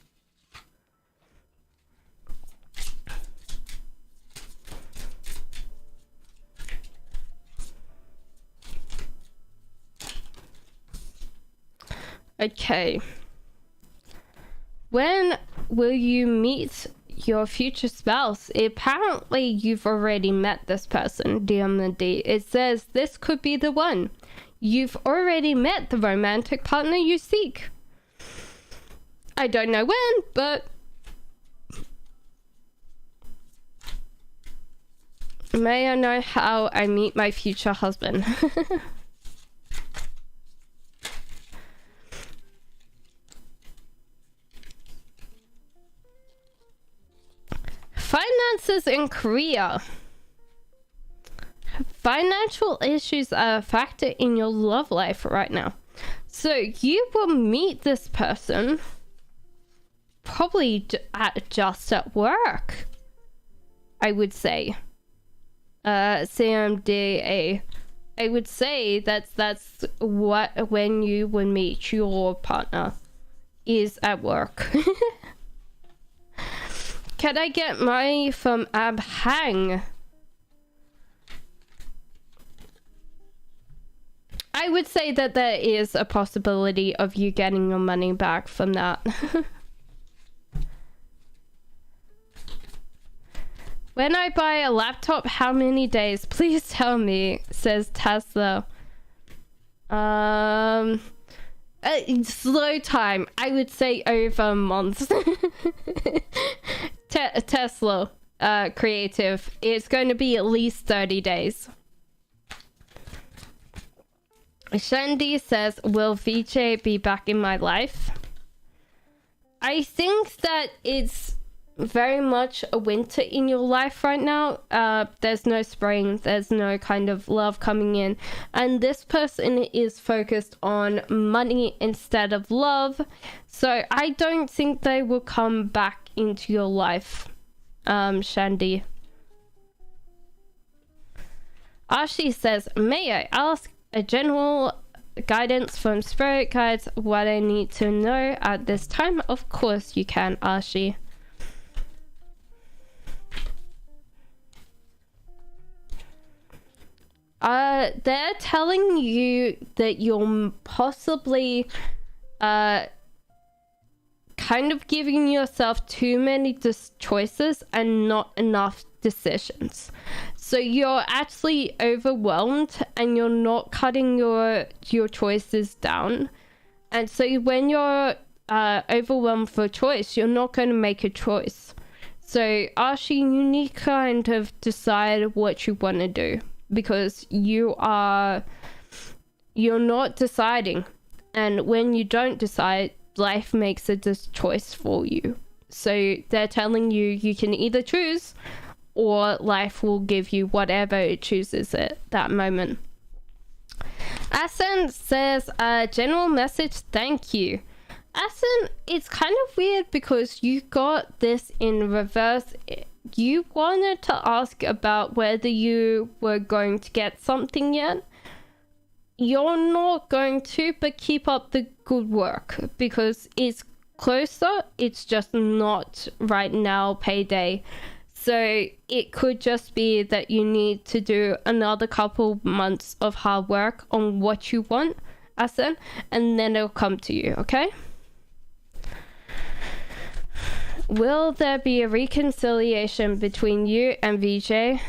Okay. When will you meet your future spouse? Apparently you've already met this person, DMD. It says this could be the one. You've already met the romantic partner you seek. I don't know when, but may I know how I meet my future husband? Finances in Korea. Financial issues are a factor in your love life right now. So you will meet this person probably just at work, I would say. CMDA. I would say that's what when you would meet your partner is at work. Can I get money from Abhang? I would say that there is a possibility of you getting your money back from that. When I buy a laptop, how many days? Please tell me, says Tesla. Slow time. I would say over a month. Tesla creative. It's going to be at least 30 days. Shandy says, will VJ be back in my life? I think that it's very much a winter in your life right now. There's no spring, there's no kind of love coming in, and this person is focused on money instead of love, so I don't think they will come back into your life. Shandy. Ashi says, may I ask a general guidance from spirit guides what I need to know at this time? Of course you can, Ashi. They're telling you that you're possibly kind of giving yourself too many choices and not enough decisions. So you're actually overwhelmed and you're not cutting your choices down. And so when you're overwhelmed for choice, you're not going to make a choice. So Ashi, you need to kind of decide what you want to do, because you're not deciding, and when you don't decide, life makes a choice for you. So they're telling you you can either choose, or life will give you whatever it chooses at that moment. Asen says, general message, thank you. Asen, it's kind of weird because you got this in reverse. You wanted to ask about whether you were going to get something yet. You're not going to, but keep up the good work because it's closer. It's just not right now payday. So it could just be that you need to do another couple months of hard work on what you want, Asen, and then it'll come to you, okay? Will there be a reconciliation between you and VJ?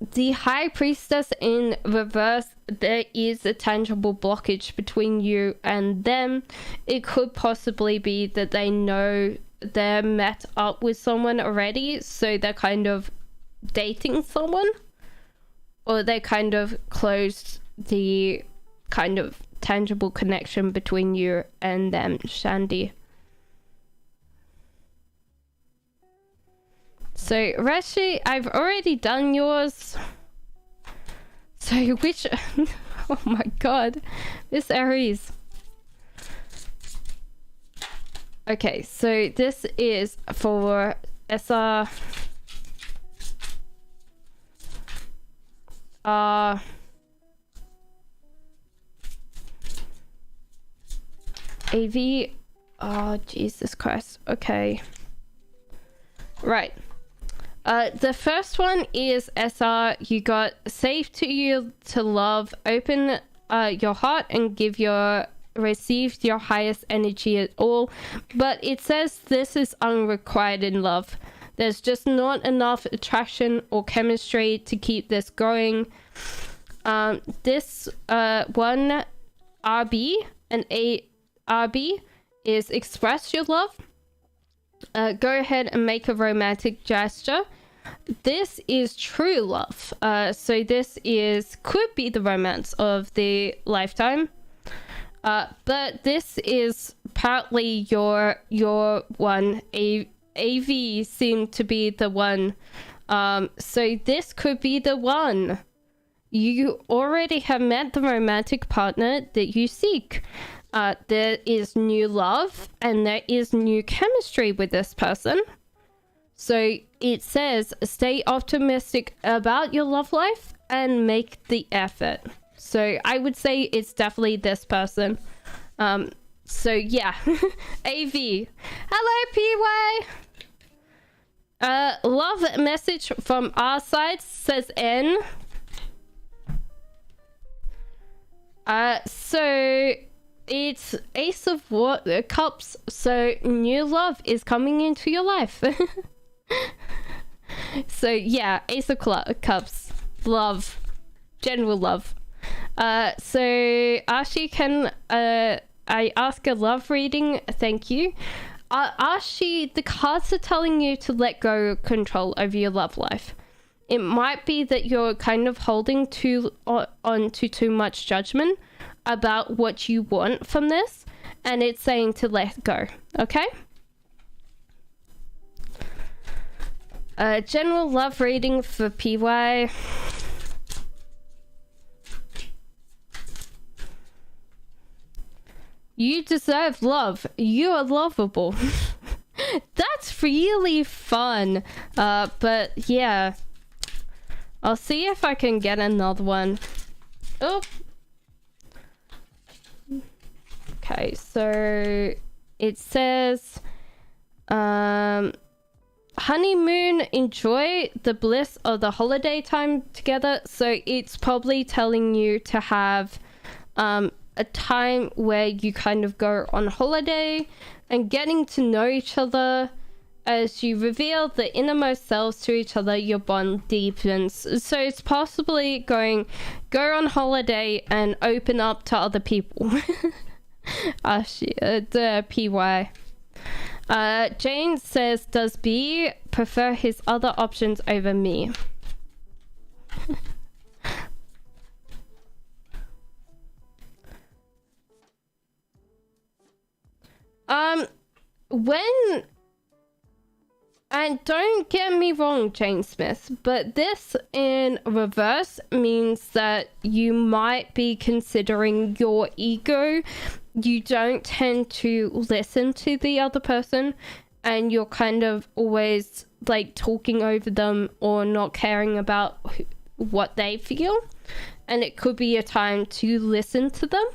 the High Priestess in reverse, there is a tangible blockage between you and them. It could possibly be that they know they're met up with someone already, so they're kind of dating someone, or they kind of closed the kind of tangible connection between you and them, Shandy. So Rashi, I've already done yours. So which oh my god, this Aries. Okay, so this is for SR AV. Oh Jesus Christ. Okay, right. The first one is SR. You got safe to you to love, open your heart and receive your highest energy at all. But it says this is unrequited love. There's just not enough attraction or chemistry to keep this going. This one RB and a RB is express your love. Go ahead and make a romantic gesture. This is true love. So this could be the romance of the lifetime. But this is partly your one. AV seemed to be the one. So this could be the one. You already have met the romantic partner that you seek. There is new love and there is new chemistry with this person. So it says stay optimistic about your love life and make the effort. So I would say it's definitely this person. So yeah. AV. Hello, PY. Love message from our side, says N. So it's Ace of Cups, so new love is coming into your life. So yeah, Ace of Cups, love, general love. So Ashi, can I ask a love reading? Thank you. Ashi, the cards are telling you to let go control over your love life. It might be that you're kind of holding on to too much judgment about what you want from this, and it's saying to let go. Okay? General love reading for PY. You deserve love. You are lovable. That's really fun. But yeah, I'll see if I can get another one. Oh. Okay, so it says honeymoon, enjoy the bliss of the holiday time together. So it's probably telling you to have a time where you kind of go on holiday and getting to know each other. As you reveal the innermost selves to each other, your bond deepens. So it's possibly go on holiday and open up to other people. The PY. Jane says, does B prefer his other options over me? When... And don't get me wrong, Jane Smith, but this in reverse means that you might be considering your ego. You don't tend to listen to the other person, and you're kind of always like talking over them or not caring about what they feel. And it could be a time to listen to them.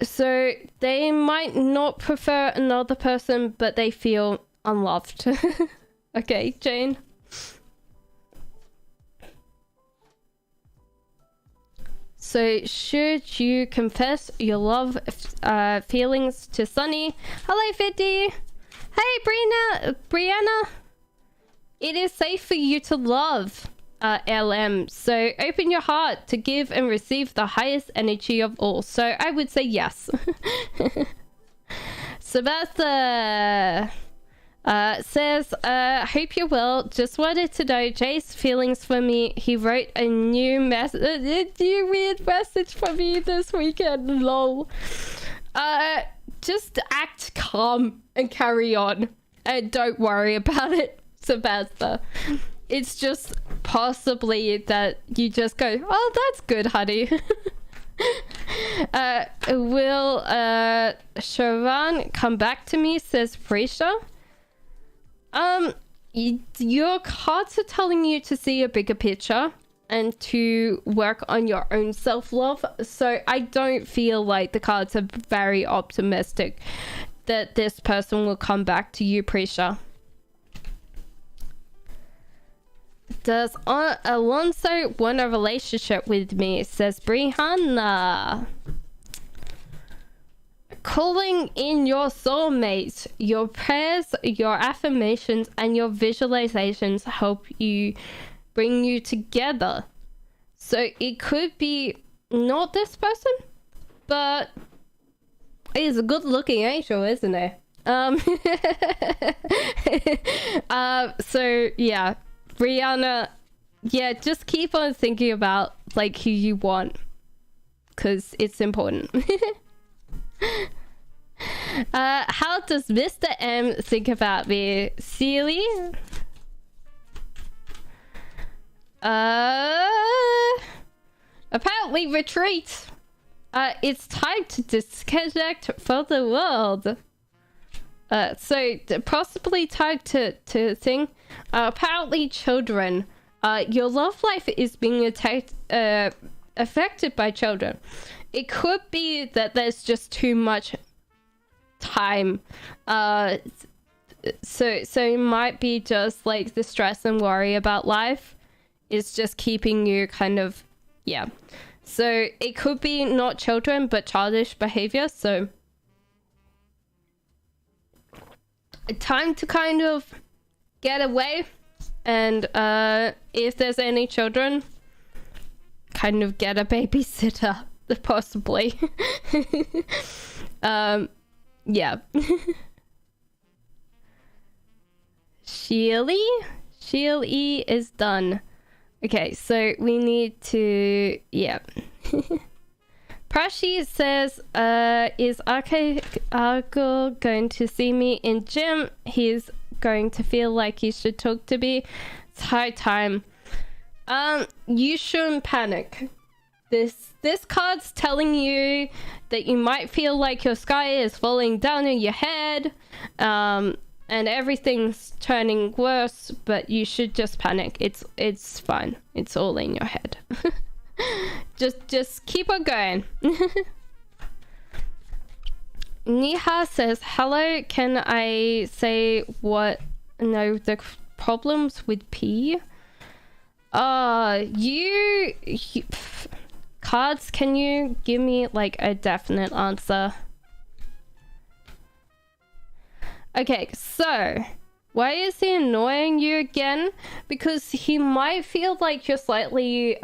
So they might not prefer another person, but they feel unloved. Okay, Jane. So should you confess your love feelings to Sunny? Hello, 50. Hey, Brianna. It is safe for you to love, LM. So open your heart to give and receive the highest energy of all. So I would say yes. Samantha says, hope you're well. Just wanted to know Jay's feelings for me. He wrote a new weird message for me this weekend. Lol. Just act calm and carry on. And don't worry about it, Samantha. It's just possibly that you just go, oh, that's good, honey. Will Sharon come back to me, says Prisha. Your cards are telling you to see a bigger picture and to work on your own self-love. So I don't feel like the cards are very optimistic that this person will come back to you, Prisha. Does Alonso want a relationship with me, says Brihanna. Calling in your soulmate. Your prayers, your affirmations, and your visualizations help you bring you together. So it could be not this person, but he's a good looking angel, isn't he? So yeah, Brianna, yeah, just keep on thinking about like who you want, because it's important. How does Mr. M think about me? Sealy? Apparently retreat. It's time to disconnect from the world. So possibly time to sing. Apparently children. Your love life is being affected by children. It could be that there's just too much time. So it might be just like the stress and worry about life is just keeping you kind of, yeah. So it could be not children, but childish behavior. So time to kind of get away. And if there's any children, kind of get a babysitter, possibly. Yeah. Sheely is done. Okay, so we need to, yeah. Prashi says, is Arko going to see me in gym? He's going to feel like he should talk to me. It's high time. You shouldn't panic. This card's telling you that you might feel like your sky is falling down on your head, and everything's turning worse, but you should just panic. It's fine. It's all in your head. just keep on going. Niha says, hello, can I say what? No, the problems with P? Cards, can you give me like a definite answer? Okay, so why is he annoying you again? Because he might feel like you're slightly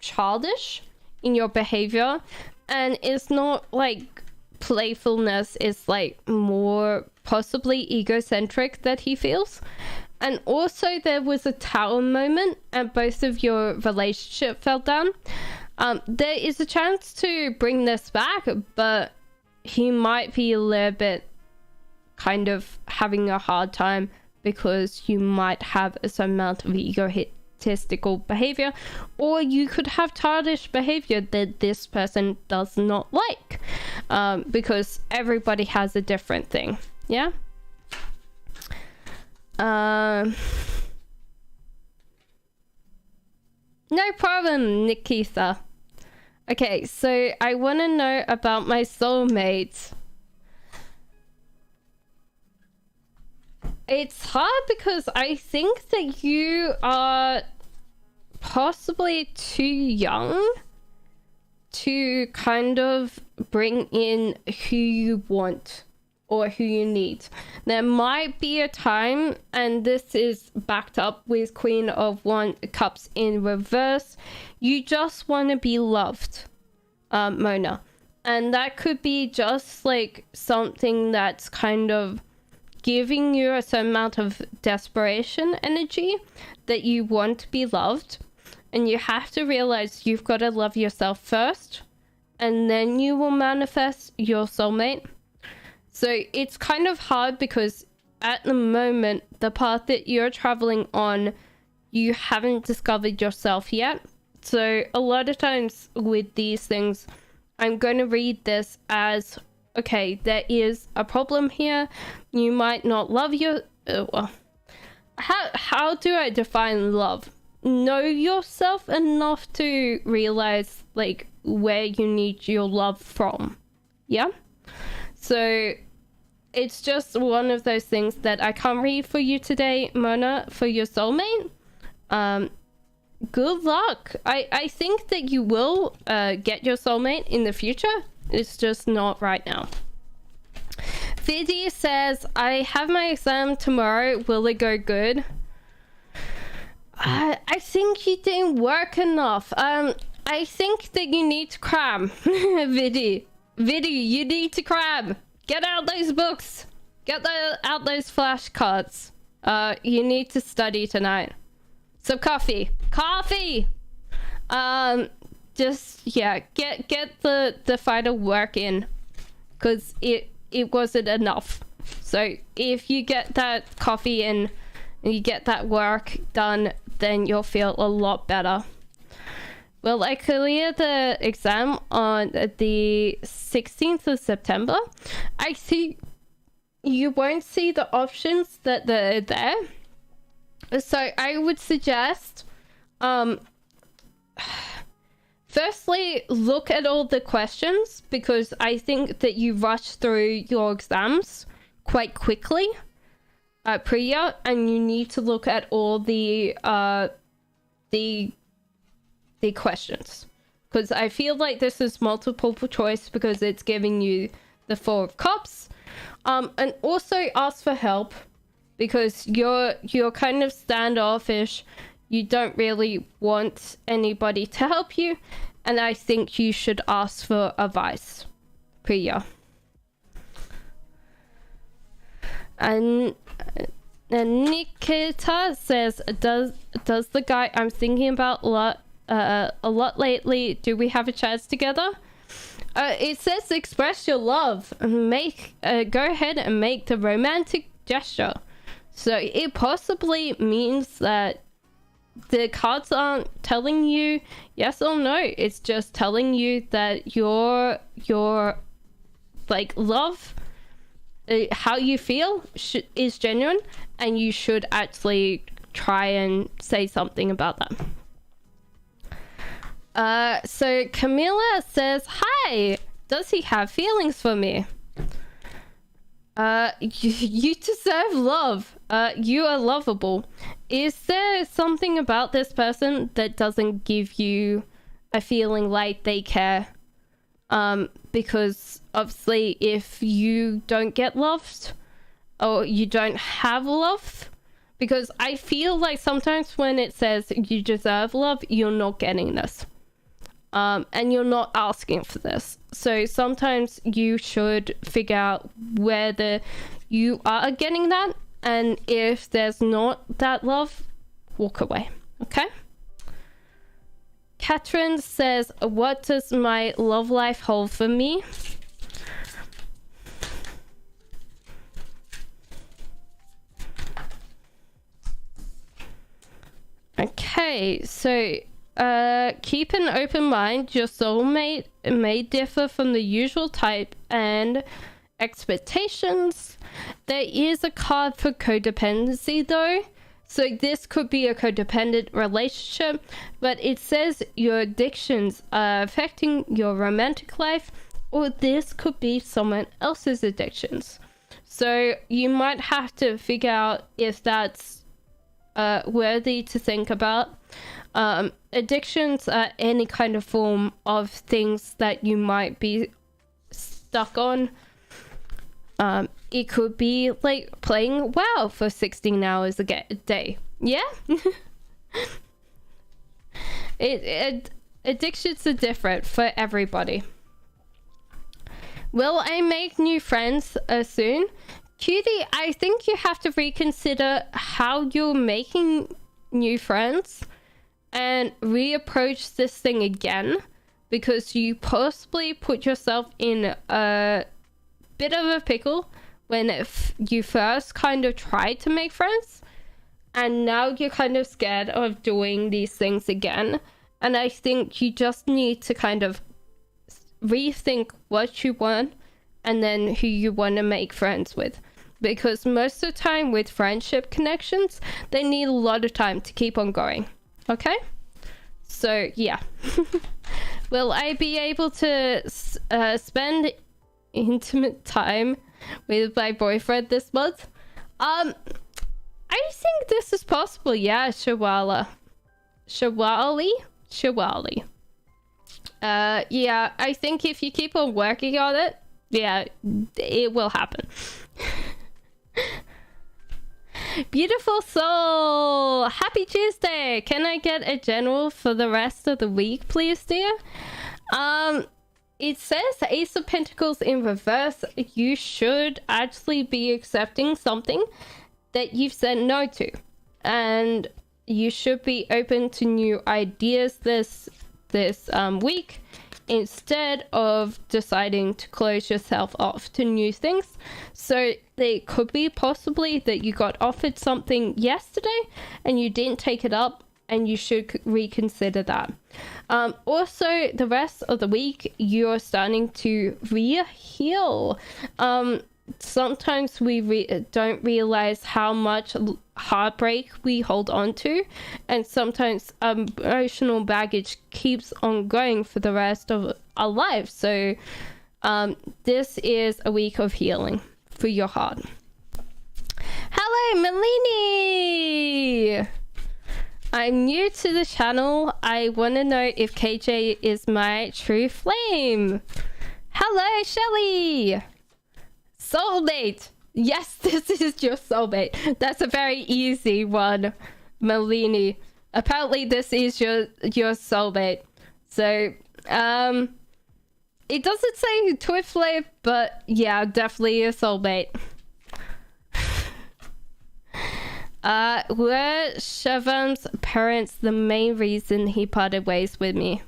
childish in your behavior, and it's not like playfulness, is like more possibly egocentric that he feels. And also there was a tower moment and both of your relationship fell down. There is a chance to bring this back, but he might be a little bit kind of having a hard time because you might have some amount of egotistical behavior, or you could have childish behavior that this person does not like, because everybody has a different thing. Yeah. No problem, Nikitha. Okay, so I want to know about my soulmate. It's hard because I think that you are possibly too young to kind of bring in who you want or who you need. There might be a time, and this is backed up with Queen of Cups in reverse, you just want to be loved, Mona. And that could be just like something that's kind of giving you a certain amount of desperation energy that you want to be loved. And you have to realize you've got to love yourself first, and then you will manifest your soulmate. So it's kind of hard because at the moment, the path that you're traveling on, you haven't discovered yourself yet. So a lot of times with these things, I'm going to read this as, okay, there is a problem here. You might not love your... how do I define love? Know yourself enough to realize like where you need your love from. Yeah? So it's just one of those things that I can't read for you today, Mona, for your soulmate. Good luck. I think that you will get your soulmate in the future. It's just not right now. Vidi says, I have my exam tomorrow. Will it go good? I think you didn't work enough. I think that you need to cram. Vidi, you need to cram. Get out those books. Get out those flashcards. You need to study tonight. So coffee. Just yeah, get the final work in, because it wasn't enough. So if you get that coffee in and you get that work done, then you'll feel a lot better. Will I clear the exam on the 16th of September? I think you won't see the options that are there. So I would suggest, firstly, look at all the questions, because I think that you rush through your exams quite quickly, Priya, and you need to look at all the questions, because I feel like this is multiple choice because it's giving you the Four of Cups, and also ask for help, because you're kind of standoffish. You don't really want anybody to help you, and I think you should ask for advice, Priya. And Nikita says, does the guy I'm thinking about a lot lately, do we have a chance together? It says express your love and go ahead and make the romantic gesture. So it possibly means that the cards aren't telling you yes or no. It's just telling you that your like love, how you feel is genuine, and you should actually try and say something about that. So Camilla says, hi, does he have feelings for me? You deserve love. You are lovable. Is there something about this person that doesn't give you a feeling like they care? Because obviously if you don't get loved, or you don't have love, because I feel like sometimes when it says you deserve love, you're not getting this. And you're not asking for this. So sometimes you should figure out whether you are getting that, and if there's not that love, walk away. Okay? Catherine says, what does my love life hold for me? Okay, so keep an open mind. Your soulmate may differ from the usual type and expectations. There is a card for codependency though, so this could be a codependent relationship, but it says your addictions are affecting your romantic life, or this could be someone else's addictions. So you might have to figure out if that's worthy to think about. Addictions are any kind of form of things that you might be stuck on. it could be like playing WoW for 16 hours a day. Yeah. Addictions are different for everybody. Will I make new friends soon? Cutie, I think you have to reconsider how you're making new friends and reapproach this thing again, because you possibly put yourself in a bit of a pickle when you first kind of tried to make friends, and now you're kind of scared of doing these things again. And I think you just need to kind of rethink what you want and then who you want to make friends with, because most of the time with friendship connections, they need a lot of time to keep on going. Okay, so yeah. Will I be able to spend intimate time with my boyfriend this month? I think this is possible. Yeah, Shawali. Yeah, I think if you keep on working on it, yeah, it will happen. Beautiful soul, happy Tuesday. Can I get a general for the rest of the week, please, dear? It says Ace of Pentacles in reverse. You should actually be accepting something that you've said no to, and you should be open to new ideas this week, instead of deciding to close yourself off to new things. So it could be possibly that you got offered something yesterday and you didn't take it up, and you should reconsider that. Also, the rest of the week, you're starting to re-heal. Sometimes we don't realize how much heartbreak we hold on to, and sometimes emotional baggage keeps on going for the rest of our lives. So this is a week of healing for your heart. Hello, Melini! I'm new to the channel. I want to know if KJ is my true flame. Hello, Shelly! Soulmate! Yes, this is your soulmate. That's a very easy one, Melini. Apparently this is your soulmate. So, it doesn't say twin flame, but yeah, definitely a soulmate. Were Shavam's parents the main reason he parted ways with me?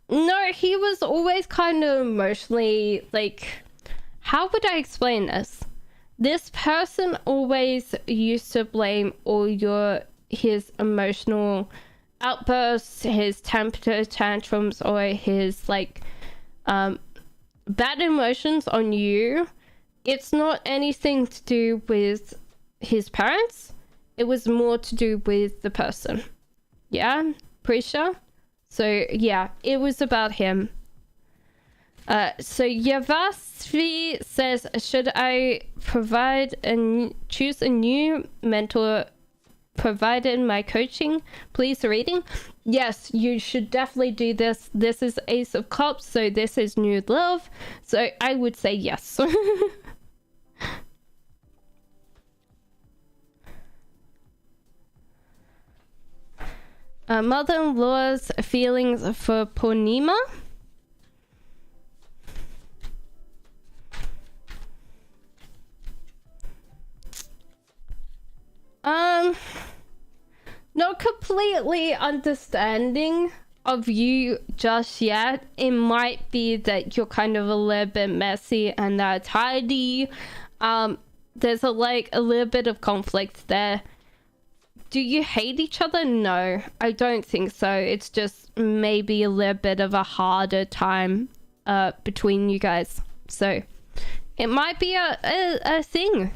No, he was always kind of emotionally, like, how would I explain this? This person always used to blame all his emotional outbursts, his temper tantrums, or his, like, bad emotions on you. It's not anything to do with his parents. It was more to do with the person. Yeah, pretty sure. So yeah, it was about him. So Yavasvi says, should I choose a new mentor provided my coaching, please reading? Yes, you should definitely do this. This is Ace of Cups, so this is new love. So I would say yes. Mother-in-law's feelings for Purnima. Not completely understanding of you just yet. It might be that you're kind of a little bit messy and not tidy. There's a little bit of conflict there. Do you hate each other? No, I don't think so. It's just maybe a little bit of a harder time between you guys. So it might be a thing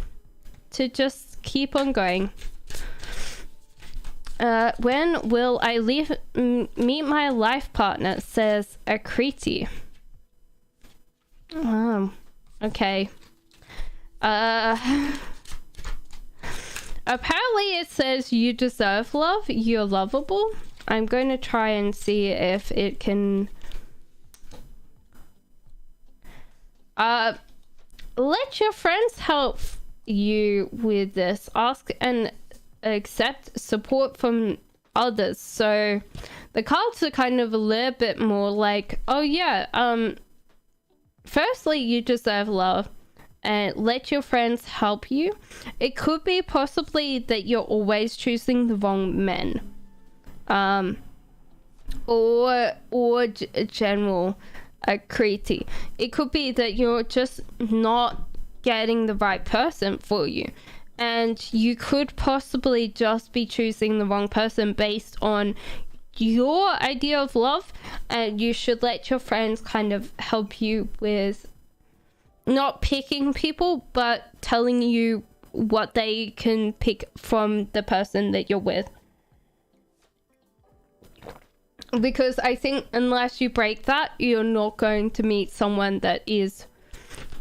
to just keep on going. When will I meet my life partner, says Akriti. Okay. Apparently it says you deserve love, you're lovable. I'm going to try and see if it can let your friends help you with this. Ask and accept support from others. So the cards are kind of a little bit more like, oh yeah, firstly, you deserve love, and let your friends help you. It could be possibly that you're always choosing the wrong men, or general creepy. It could be that you're just not getting the right person for you, and you could possibly just be choosing the wrong person based on your idea of love, and you should let your friends kind of help you with not picking people, but telling you what they can pick from the person that you're with. Because I think unless you break that, you're not going to meet someone that is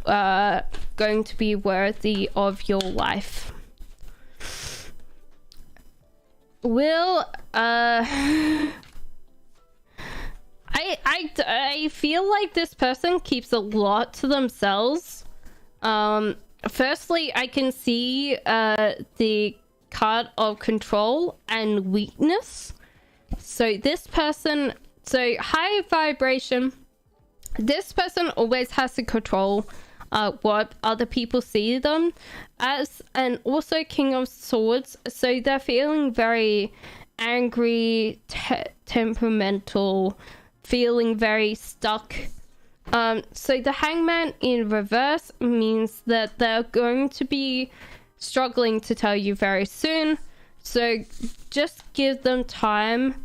going to be worthy of your life. I feel like this person keeps a lot to themselves. Firstly, I can see the card of control and weakness. So this person, high vibration, this person always has to control what other people see them as, and also King of Swords. So they're feeling very angry, temperamental, feeling very stuck. So the Hangman in reverse means that they're going to be struggling to tell you very soon. So just give them time.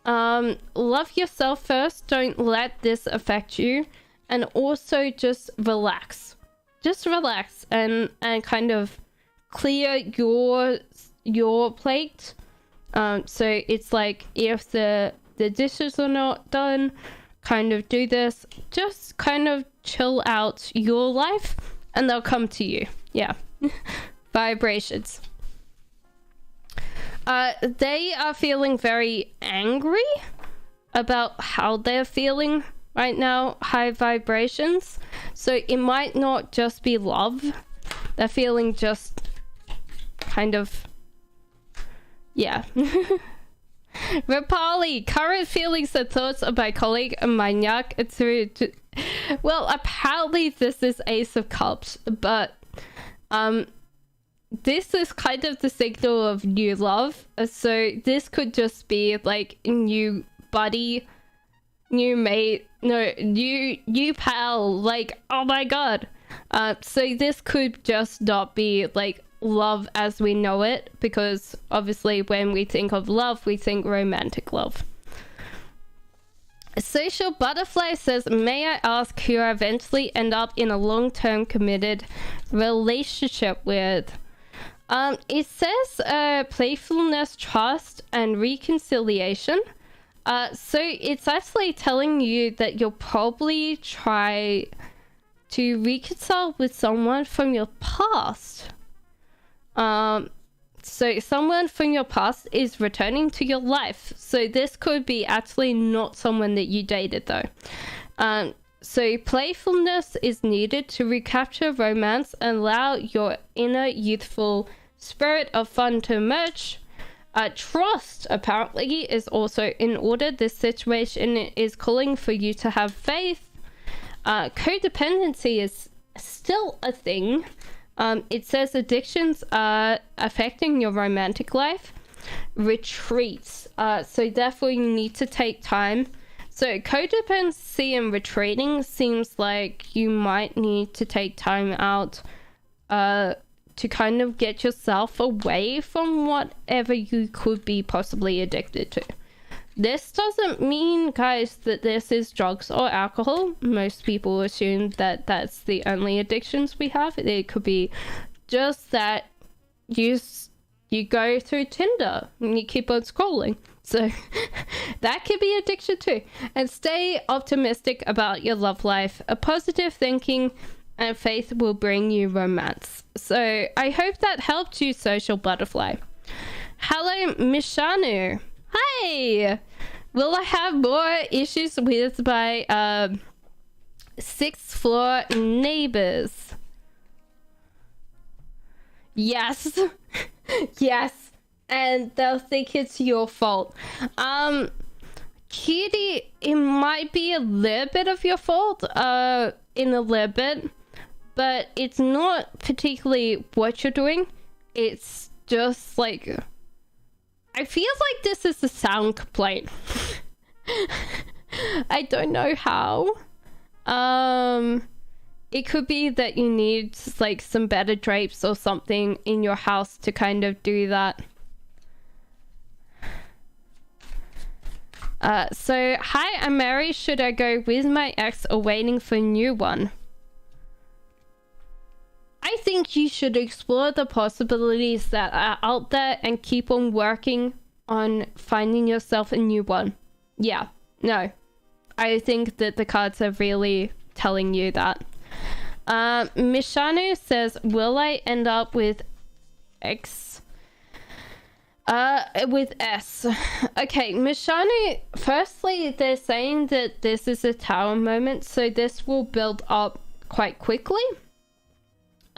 Love yourself first. Don't let this affect you. And also just relax. Just relax and kind of clear your plate. So it's like, if the dishes are not done, kind of do this. Just kind of chill out your life and they'll come to you. Yeah. Vibrations. They are feeling very angry about how they're feeling right now. High vibrations. So it might not just be love. They're feeling just kind of, yeah. Rapali, current feelings and thoughts of my colleague Maniac through. Well, apparently this is Ace of Cups, but this is kind of the signal of new love. So this could just be like new buddy, new mate, no, new pal, like, oh my god. So this could just not be like love as we know it, because obviously when we think of love, we think romantic love. Social Butterfly says, may I ask who I eventually end up in a long-term committed relationship with? It says playfulness, trust, and reconciliation. So it's actually telling you that you'll probably try to reconcile with someone from your past. So someone from your past is returning to your life. So this could be actually not someone that you dated though. So playfulness is needed to recapture romance and allow your inner youthful spirit of fun to emerge. Trust apparently is also in order. This situation is calling for you to have faith. Codependency is still a thing. It says addictions are affecting your romantic life. Retreats. So therefore you need to take time. So codependency and retreating seems like you might need to take time out to kind of get yourself away from whatever you could be possibly addicted to. This doesn't mean, guys, that this is drugs or alcohol. Most people assume that that's the only addictions we have. It could be just that you go through Tinder and you keep on scrolling. So that could be addiction too. And stay optimistic about your love life. A positive thinking and faith will bring you romance. So I hope that helped you, Social Butterfly. Hello, Mishanu. Hi! Will I have more issues with my sixth floor neighbors? Yes. Yes. And they'll think it's your fault. Kitty, it might be a little bit of your fault, in a little bit, but it's not particularly what you're doing. It's just like, I feel like this is a sound complaint. I don't know how. It could be that you need like some better drapes or something in your house to kind of do that. So, hi, I'm Mary. Should I go with my ex or waiting for a new one? I think you should explore the possibilities that are out there and keep on working on finding yourself a new one. Yeah, no. I think that the cards are really telling you that. Mishanu says, will I end up with X? With S. Okay, Mishanu, firstly, they're saying that this is a tower moment, so this will build up quite quickly.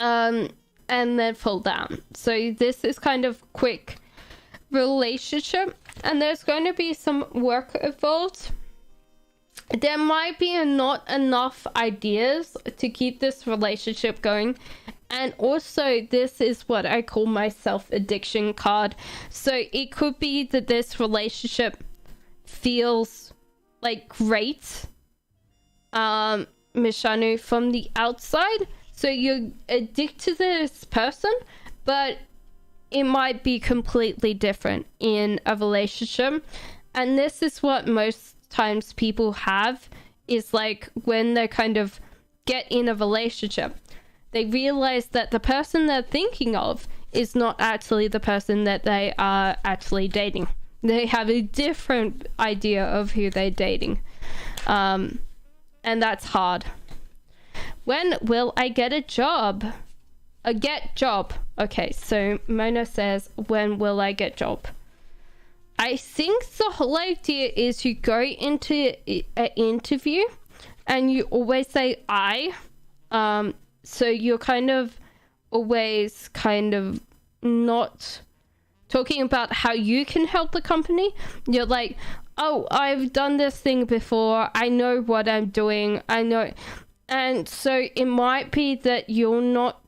And then fall down. So this is kind of quick relationship, and there's going to be some work involved. There might be not enough ideas to keep this relationship going. And also, this is what I call my self-addiction card. So it could be that this relationship feels like great, Mishanu, from the outside. So you're addicted to this person, but it might be completely different in a relationship. And this is what most times people have, is like when they kind of get in a relationship, they realize that the person they're thinking of is not actually the person that they are actually dating. They have a different idea of who they're dating. And that's hard. When will I get a job? A get job. Okay, so Mona says, when will I get job? I think the whole idea is you go into an interview and you always say I. So you're kind of always kind of not talking about how you can help the company. You're like, oh, I've done this thing before. I know what I'm doing. I know. And so it might be that you're not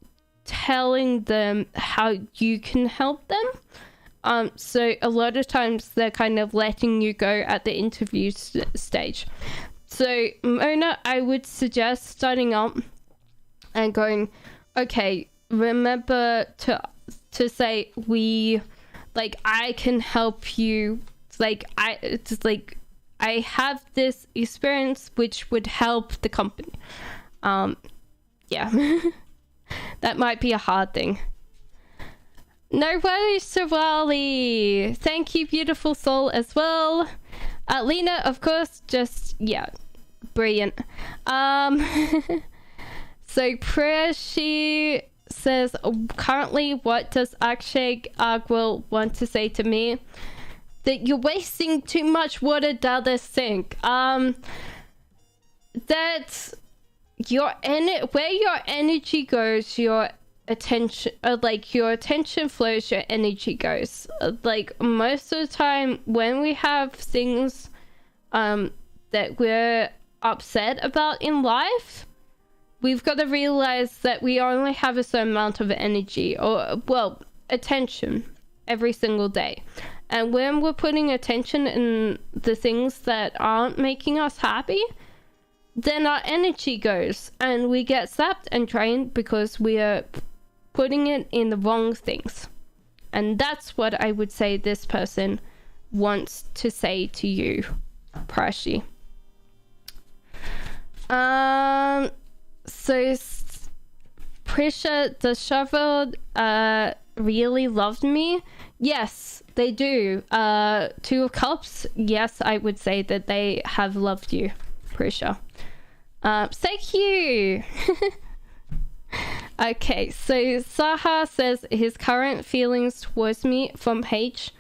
telling them how you can help them. So a lot of times they're kind of letting you go at the interview stage. So Mona, I would suggest starting up and going, okay, remember to say I can help you. I have this experience which would help the company. Yeah. That might be a hard thing. No worries, Sawali. Thank you, beautiful soul, as well. Lena, of course, just, yeah, brilliant. So Prashi says, currently, what does Akshay Agwal want to say to me? That you're wasting too much water down the sink. That where your energy goes, your attention, your attention flows, your energy goes. Most of the time when we have things that we're upset about in life, we've got to realize that we only have a certain amount of energy, or, well, attention every single day. And when we're putting attention in the things that aren't making us happy, then our energy goes and we get sapped and drained because we are putting it in the wrong things. And that's what I would say this person wants to say to you, Prashi. So Prisha, the shovel really loved me. Yes, they do. Two of Cups, yes, I would say that they have loved you, Prisha. Thank you. Okay, so Saha says his current feelings towards me from H.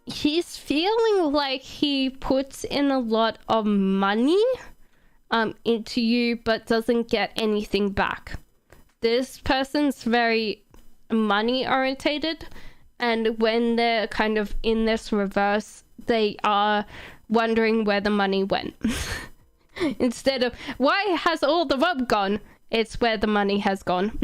he's feeling like he puts in a lot of money into you but doesn't get anything back. This person's very money orientated, and when they're kind of in this reverse, they are wondering where the money went. Instead of why has all the rub gone, it's where the money has gone.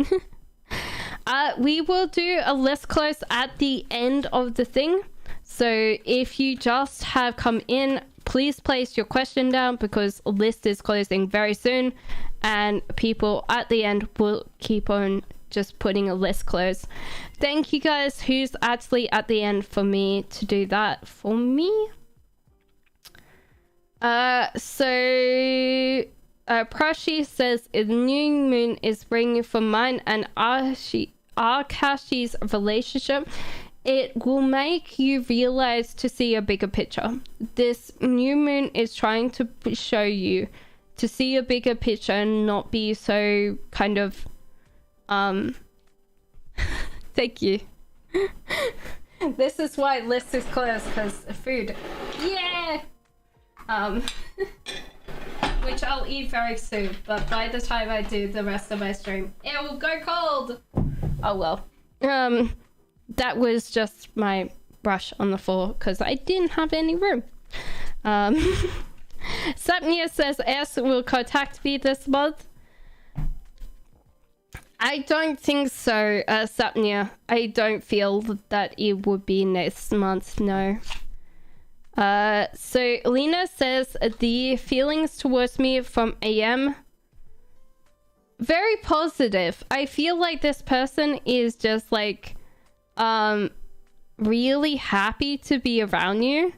We will do a list close at the end of the thing, so if you just have come in, please place your question down because list is closing very soon, and people at the end will keep on just putting a list close. Thank you guys who's actually at the end for me to do that for me. Prashi says the new moon is bringing for mine and Akashi's relationship. It will make you realize to see a bigger picture. This new moon is trying to show you to see a bigger picture and not be so kind of thank you. This is why list is closed, because food. Yeah. Which I'll eat very soon, but by the time I do the rest of my stream, it will go cold. Oh well. That was just my brush on the floor because I didn't have any room. Sapnia says S will contact me this month. I don't think so, Sapnia. I don't feel that it would be next month, no. So Lena says the feelings towards me from AM, very positive. I feel like this person is just like really happy to be around you.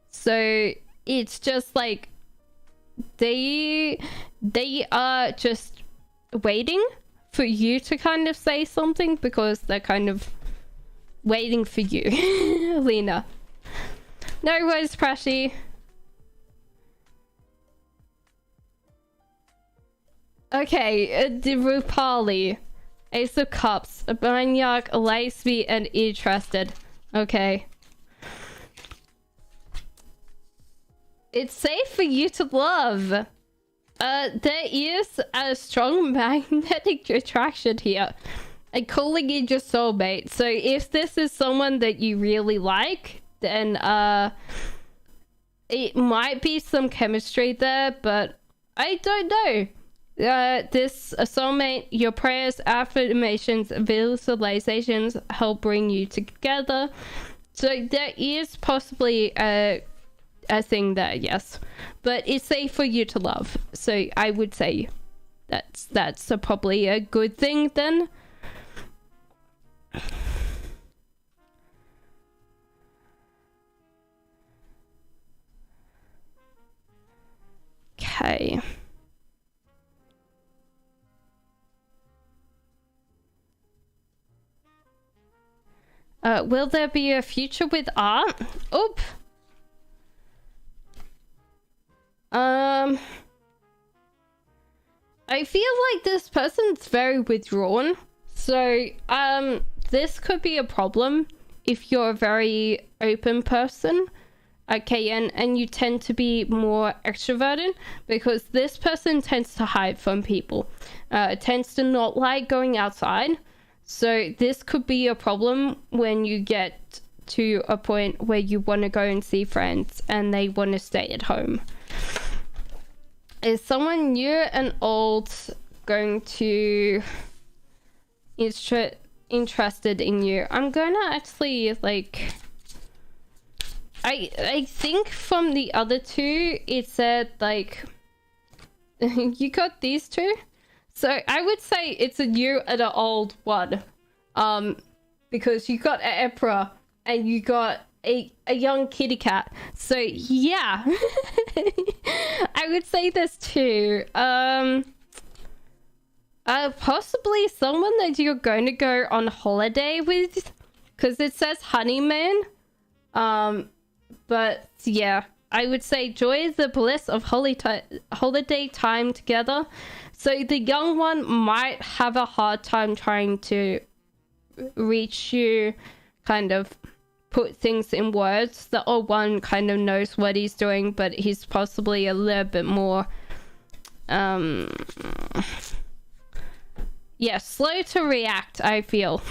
So it's just like they are just waiting for you to kind of say something because they're kind of waiting for you. Lena. No worries, Prashi. Okay, Rupali. Ace of Cups, Banyak, Lacey, and Interested. Okay. It's safe for you to love. There is a strong magnetic attraction here. I'm calling it your soulmate. So if this is someone that you really like, then it might be some chemistry there, but I don't know. This soulmate, your prayers, affirmations, visualizations help bring you together. So there is possibly a thing there, yes, but it's safe for you to love. So I would say that's probably a good thing then. Okay. Will there be a future with art? Oop. I feel like this person's very withdrawn. So, this could be a problem if you're a very open person. Okay, and you tend to be more extroverted because this person tends to hide from people. Tends to not like going outside. So this could be a problem when you get to a point where you want to go and see friends and they want to stay at home. Is someone new and old going to interested in you? I'm going to actually like... I think from the other two, it said like... you got these two? So I would say it's a new and an old one. Because you got an emperor and you got a young kitty cat. So yeah. I would say there's two. Possibly someone that you're going to go on holiday with. Because it says honeymoon. But yeah. I would say joy the bliss of holiday time together. So the young one might have a hard time trying to reach you kind of put things in words. The old one kind of knows what he's doing, but he's possibly a little bit more yeah, slow to react, I feel.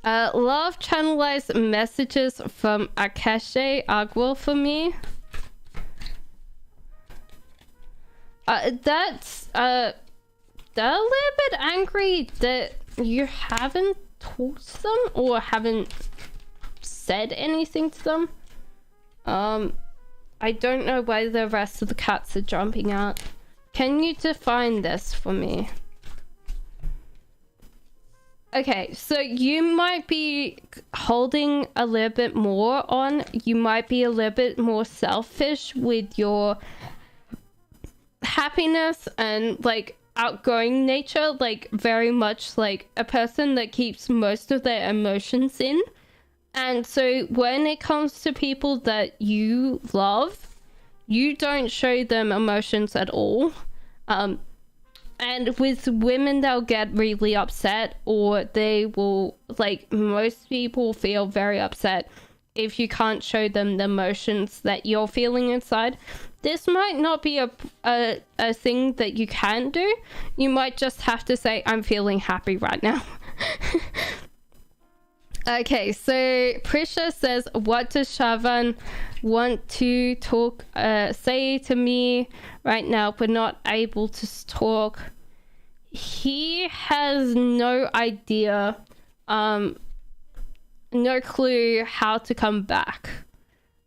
Love channelized messages from Akashe Agua for me. That's they're a little bit angry that you haven't talked to them or haven't said anything to them. I don't know why the rest of the cats are jumping out. Can you define this for me? Okay, so you might be holding a little bit more on. You might be a little bit more selfish with your happiness and like outgoing nature, like very much like a person that keeps most of their emotions in. And so when it comes to people that you love, you don't show them emotions at all. And with women, they'll get really upset, or they will, like, most people feel very upset if you can't show them the emotions that you're feeling inside. This might not be a thing that you can do. You might just have to say, I'm feeling happy right now. Okay, so Prisha says, what does Shavan want to talk, say to me right now, but not able to talk? He has no idea, no clue how to come back.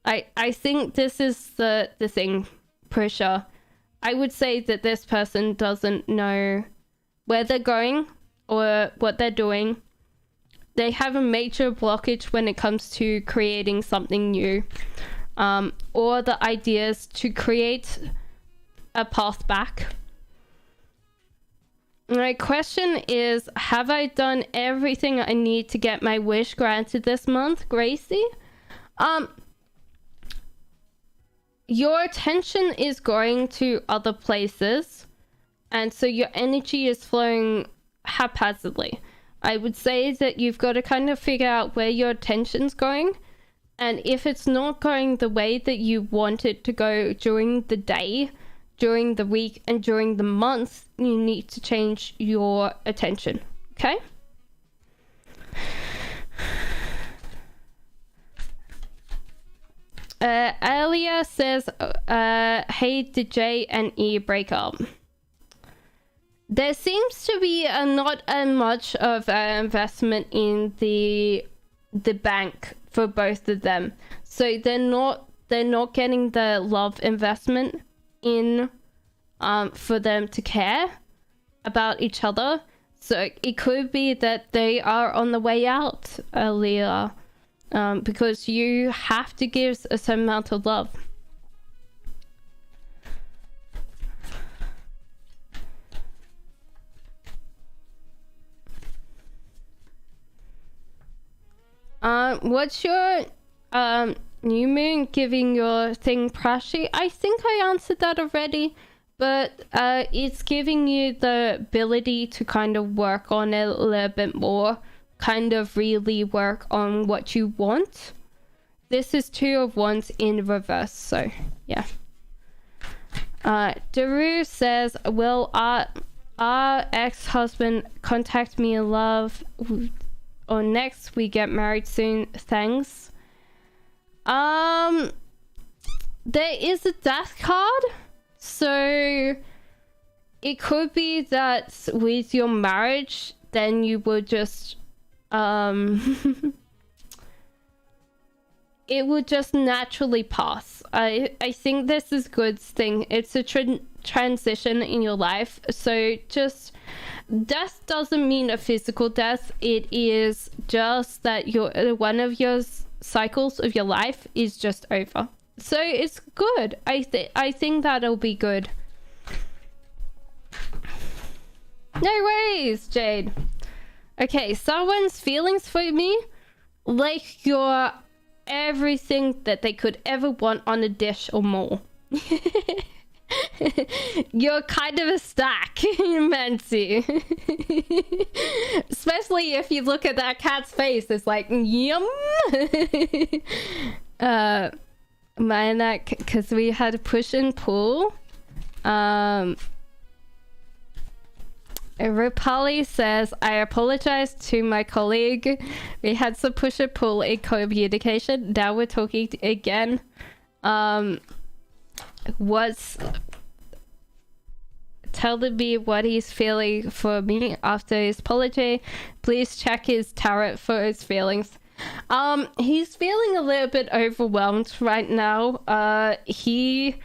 I think this is the thing, Prisha. I would say that this person doesn't know where they're going or what they're doing. They have a major blockage when it comes to creating something new, or the ideas to create a path back. My question is, have I done everything I need to get my wish granted this month, Gracie? Your attention is going to other places, and so your energy is flowing haphazardly. I would say that you've got to kind of figure out where your attention's going, and if it's not going the way that you want it to go during the day, during the week, and during the month, you need to change your attention, okay? Alia says, hey, did J and E break up? There seems to be not much of an investment in the bank for both of them, so they're not getting the love investment in for them to care about each other. So it could be that they are on the way out, Leah, because you have to give a certain amount of love. What's your new moon giving your thing, Prashi? I think I answered that already, but it's giving you the ability to kind of work on it a little bit more, kind of really work on what you want. This is 2 of Wands in reverse, so yeah. Daru says, will our ex-husband contact me in love, or next we get married soon? Thanks. There is a death card, so it could be that with your marriage, then you will just it would just naturally pass. I think this is a good thing. It's a transition in your life, so just death doesn't mean a physical death. It is just that one of your cycles of your life is just over, so it's good. I think that'll be good. No worries, Jade. Okay, someone's feelings for me, like you're everything that they could ever want on a dish or more. You're kind of a stack, Mancy. Especially if you look at that cat's face, it's like, yum. Because we had a push and pull. Rupali says, I apologize to my colleague. We had some push and pull in communication. Now we're talking again. Was telling me what he's feeling for me after his apology. Please check his tarot for his feelings. He's feeling a little bit overwhelmed right now. He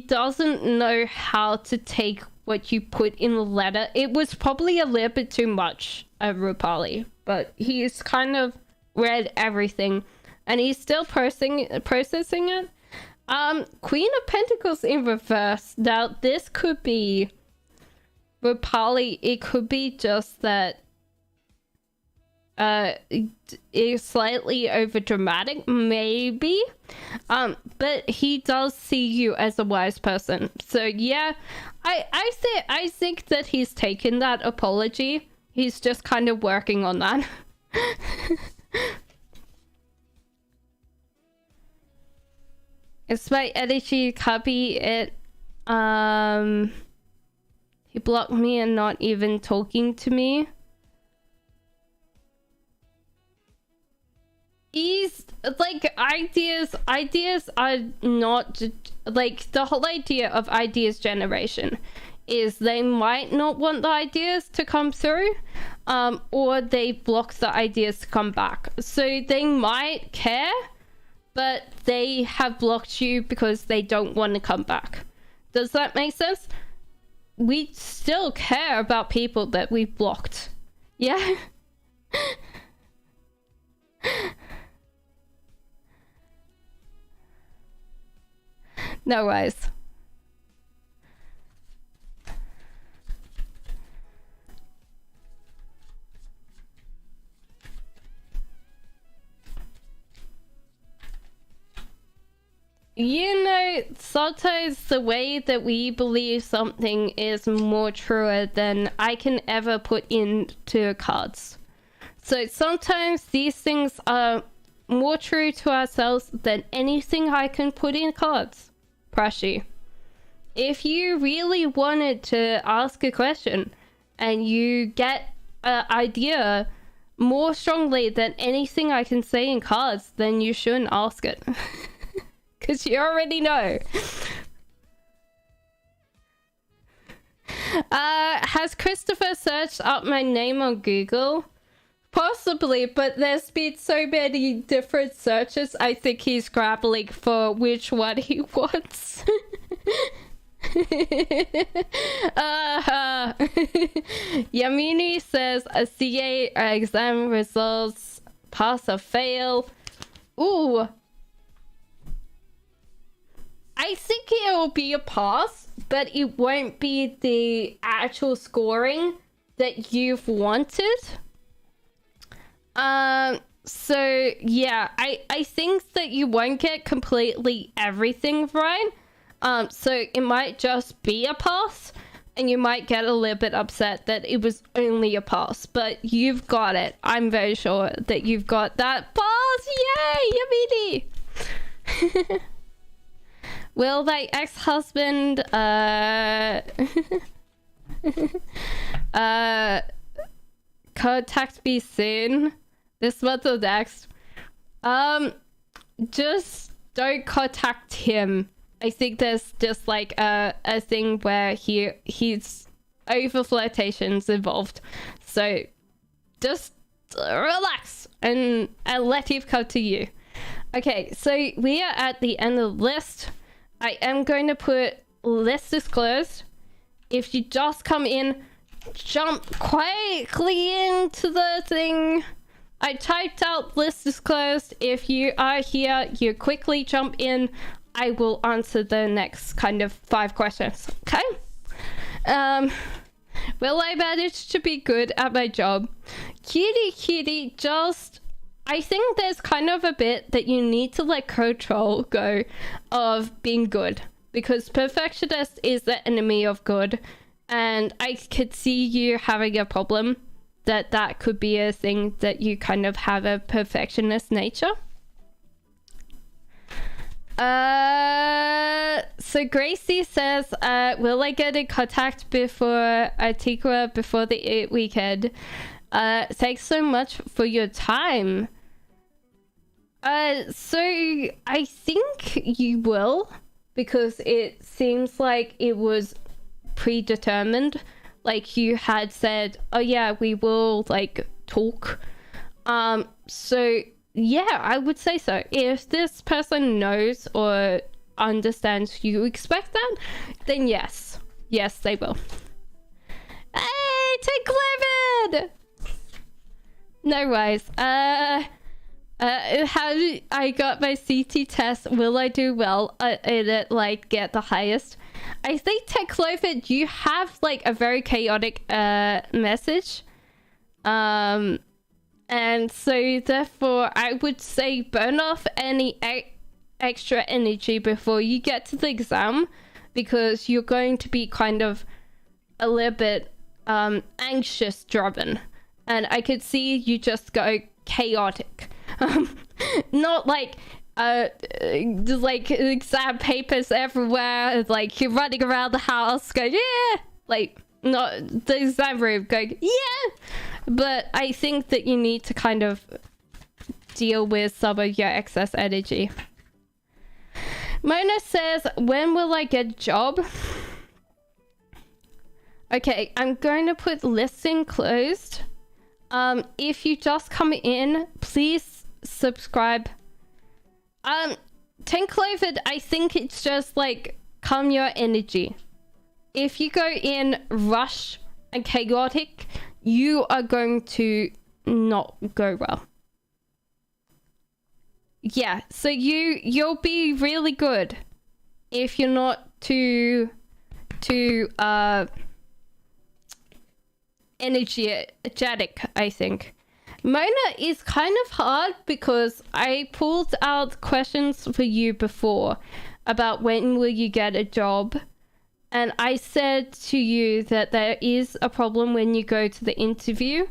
doesn't know how to take what you put in the letter. It was probably a little bit too much, Rupali, but he's kind of read everything and he's still processing it. Queen of Pentacles in reverse. Now, this could be Rupali. It could be just that is slightly over dramatic, maybe. But he does see you as a wise person. So yeah, I think that he's taken that apology. He's just kind of working on that. It's my energy, copy it. He blocked me and not even talking to me. He's like, ideas are not like, the whole idea of ideas generation is they might not want the ideas to come through, or they block the ideas to come back. So they might care, but they have blocked you because they don't want to come back. Does that make sense? We still care about people that we've blocked. Yeah? No worries. You know, sometimes the way that we believe something is more truer than I can ever put into cards. So sometimes these things are more true to ourselves than anything I can put in cards. Prashi, if you really wanted to ask a question and you get an idea more strongly than anything I can say in cards, then you shouldn't ask it. Because you already know. Has Christopher searched up my name on Google? Possibly, but there's been so many different searches. I think he's grappling for which one he wants. Yamini says a CA exam results pass or fail. Ooh. I think it will be a pass, but it won't be the actual scoring that you've wanted. So yeah, I think that you won't get completely everything right. So it might just be a pass, and you might get a little bit upset that it was only a pass, but you've got it. I'm very sure that you've got that pass. Yay, Yamini! Will thy ex-husband contact me soon? This month or next? Just don't contact him. I think there's just like a thing where he's over flirtations involved. So just relax and let him come to you. Okay, so we are at the end of the list. I am going to put list is closed. If you just come in, jump quickly into the thing. I typed out list is closed. If you are here, you quickly jump in. I will answer the next kind of 5 questions. Okay? Will I manage to be good at my job? Kitty, just... I think there's kind of a bit that you need to let control go of being good. because perfectionist is the enemy of good, and I could see you having a problem that could be a thing, that you kind of have a perfectionist nature. So Gracie says, will I get in contact before Antigua before the weekend? Thanks so much for your time. So I think you will, because it seems like it was predetermined. Like you had said, oh yeah, we will like talk. So yeah, I would say so. If this person knows or understands you expect that, then yes, they will. Hey, take Clement! No worries. How I got my CT test? Will I do well in it? Like get the highest? I think Tech Clover, you have like a very chaotic message, and so therefore I would say burn off any extra energy before you get to the exam, because you're going to be kind of a little bit anxious driven, and I could see you just go chaotic. Not like just like exam papers everywhere, like you're running around the house going yeah, like not the exam room going yeah, but I think that you need to kind of deal with some of your excess energy. Mona says, when will I get a job? Okay, I'm going to put listing closed. If you just come in, please subscribe. 10 Clovered, I think it's just like calm your energy. If you go in rush and chaotic, you are going to not go well. Yeah, so you'll be really good if you're not too energetic, I think. Mona is kind of hard because I pulled out questions for you before about when will you get a job, and I said to you that there is a problem when you go to the interview,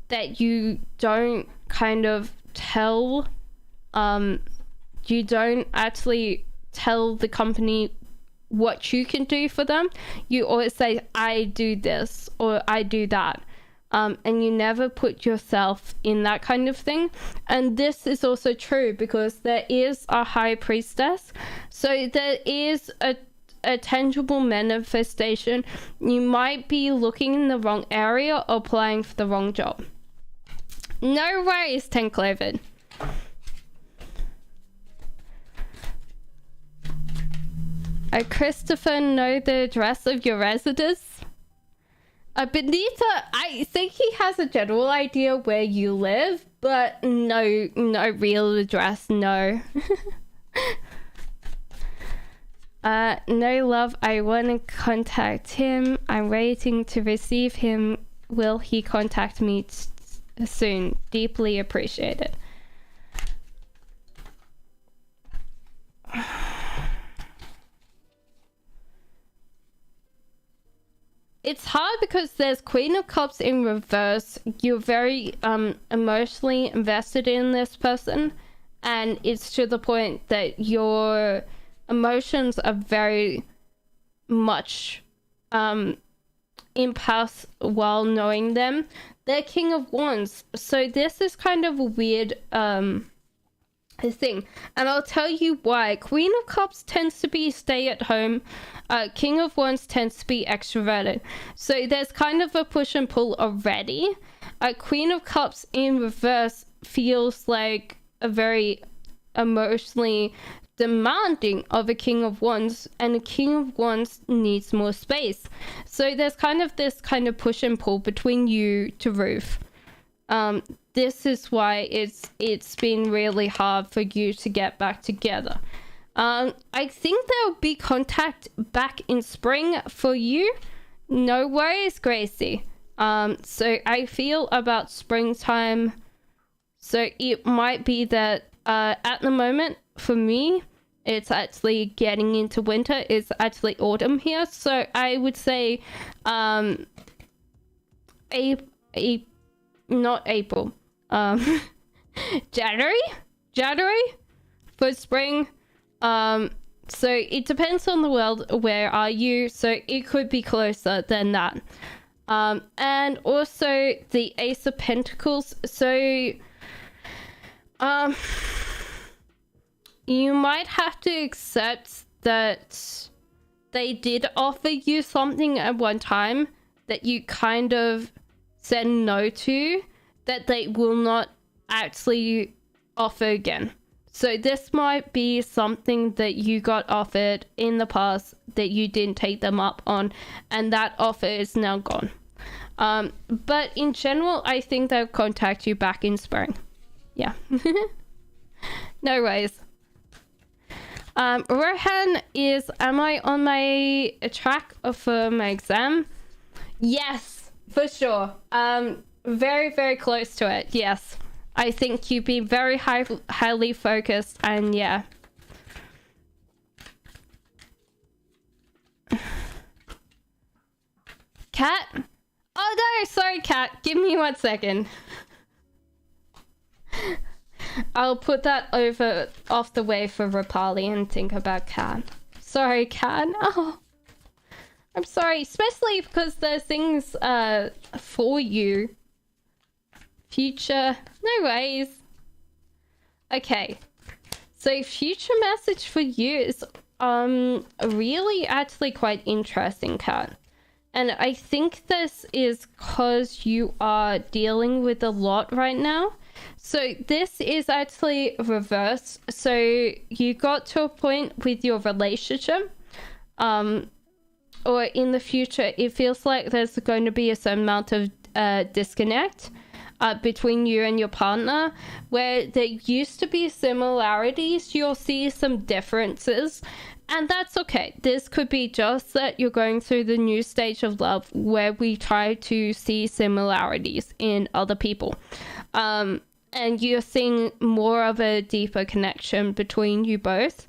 that you don't kind of tell you don't actually tell the company what you can do for them. You always say, I do this or I do that. And you never put yourself in that kind of thing. And this is also true because there is a high priestess. So there is a tangible manifestation. You might be looking in the wrong area or applying for the wrong job. No worries, 10 Cloven. Christopher, know the address of your residence? Benita, I think he has a general idea where you live, but no real address, no. No love, I want to contact him. I'm waiting to receive him. Will he contact me soon? Deeply appreciated. It's hard because there's Queen of Cups in reverse. You're very emotionally invested in this person, and it's to the point that your emotions are very much impulse while knowing them. They're King of Wands, so this is kind of a weird thing, and I'll tell you why. Queen of Cups tends to be stay at home. King of Wands tends to be extroverted, so there's kind of a push and pull already. Queen of Cups in reverse feels like a very emotionally demanding of a King of Wands, and a King of Wands needs more space. So there's kind of this kind of push and pull between you to Ruth. This is why it's been really hard for you to get back together. I think there'll be contact back in spring for you. No worries, Gracie. So I feel about springtime. So it might be that at the moment, for me, it's actually getting into winter. It's actually autumn here. So I would say not April. January for spring. So it depends on the world. Where are you? So it could be closer than that. And also the Ace of Pentacles. So you might have to accept that they did offer you something at one time that you kind of said no to, that they will not actually offer again. So this might be something that you got offered in the past that you didn't take them up on, and that offer is now gone. But in general, I think they'll contact you back in spring. Yeah. No worries. Rohan is, am I on my track for my exam? Yes, for sure. Very, very close to it. Yes. I think you'd be very highly focused, and yeah. Cat? Oh no, sorry Cat. Give me 1 second. I'll put that off the way for Rapali and think about Cat. Sorry, Cat. Oh, I'm sorry, especially because there's things for you. Future, no ways. Okay, so future message for you is really actually quite interesting, Kat. And I think this is because you are dealing with a lot right now. So this is actually reverse. So you got to a point with your relationship, or in the future, it feels like there's going to be a certain amount of disconnect between you and your partner, where there used to be similarities. You'll see some differences, and that's okay. This could be just that you're going through the new stage of love where we try to see similarities in other people, and you're seeing more of a deeper connection between you both.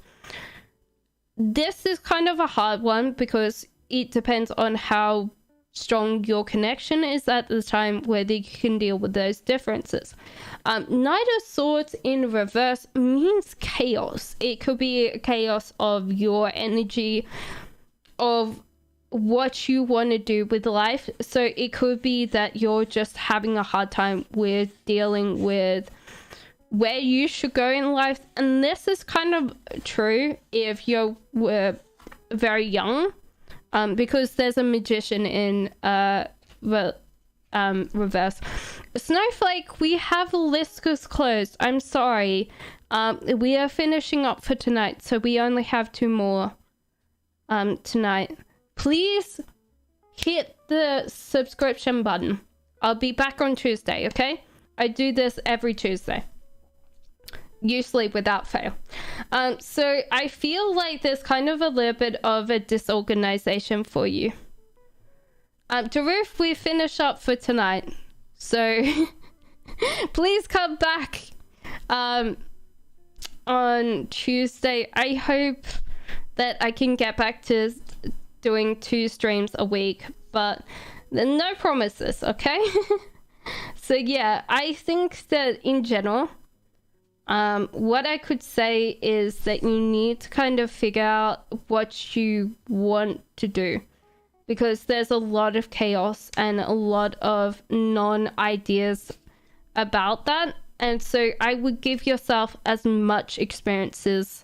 This is kind of a hard one because it depends on how strong your connection is at the time, whether you can deal with those differences. Knight of Swords in reverse means chaos. It could be chaos of your energy, of what you want to do with life. So it could be that you're just having a hard time with dealing with where you should go in life. And this is kind of true if you were very young, because there's a Magician in reverse. Snowflake, we have Liska's closed. I'm sorry. We are finishing up for tonight, so we only have 2 more tonight. Please hit the subscription button. I'll be back on Tuesday, okay? I do this every Tuesday, usually without fail. So I feel like there's kind of a little bit of a disorganization for you. Daruf, we finish up for tonight, so please come back on Tuesday. I hope that I can get back to doing 2 streams a week, but no promises, okay? So yeah, I think that in general, what I could say is that you need to kind of figure out what you want to do, because there's a lot of chaos and a lot of non-ideas about that. And so I would give yourself as much experiences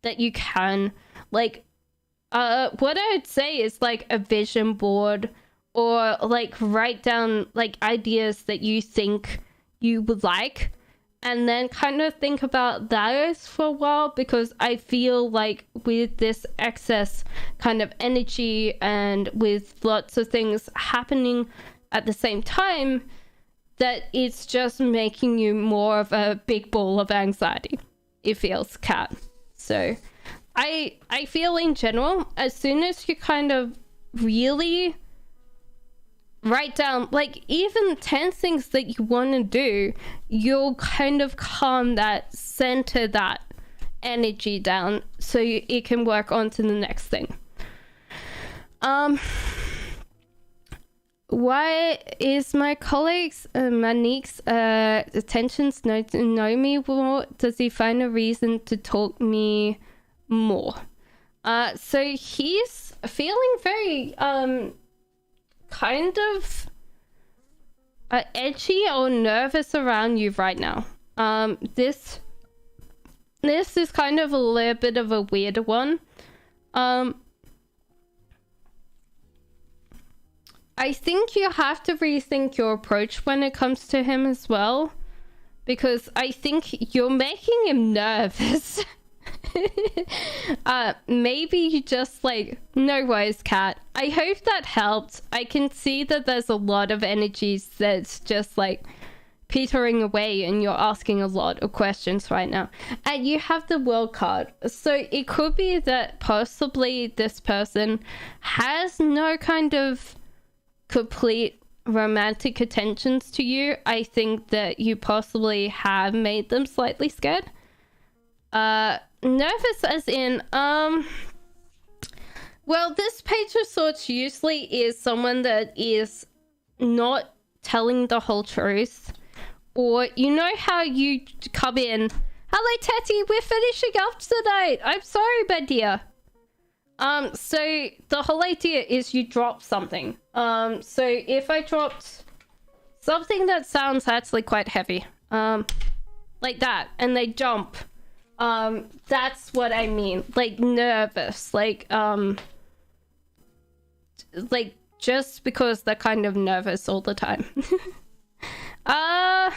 that you can. Like, what I'd say is like a vision board, or like write down like ideas that you think you would like, and then kind of think about those for a while, because I feel like with this excess kind of energy and with lots of things happening at the same time, that it's just making you more of a big ball of anxiety, it feels, Kat. So I feel in general, as soon as you kind of really write down like even 10 things that you want to do, you'll kind of calm that, center that, energy down so it can work on to the next thing. Why is my colleagues Manik's attentions know me more? Does he find a reason to talk me more? So he's feeling very kind of edgy or nervous around you right now. This is kind of a little bit of a weird one. I think you have to rethink your approach when it comes to him as well, because I think you're making him nervous. Maybe you just like, no worries, Kat. I hope that helped. I can see that there's a lot of energies that's just like petering away and you're asking a lot of questions right now. And you have the World card. So it could be that possibly this person has no kind of complete romantic attentions to you. I think that you possibly have made them slightly scared. Nervous as in, well, this Page of Swords usually is someone that is not telling the whole truth. Or, you know how you come in, hello Tetty, we're finishing up tonight. I'm sorry, my dear. So the whole idea is you drop something. So if I dropped something that sounds actually quite heavy, like that, and they jump, that's what I mean. Like nervous, like just because they're kind of nervous all the time. I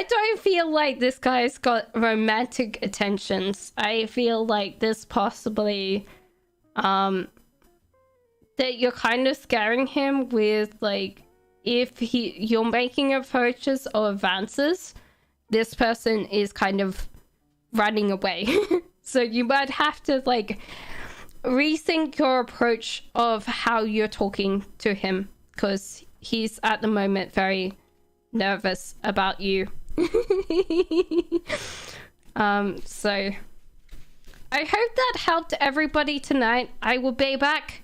don't feel like this guy's got romantic attentions. I feel like this possibly that you're kind of scaring him with, like, if you're making approaches or advances, this person is kind of running away. So you might have to like rethink your approach of how you're talking to him, because he's at the moment very nervous about you. So I hope that helped everybody tonight. I will be back.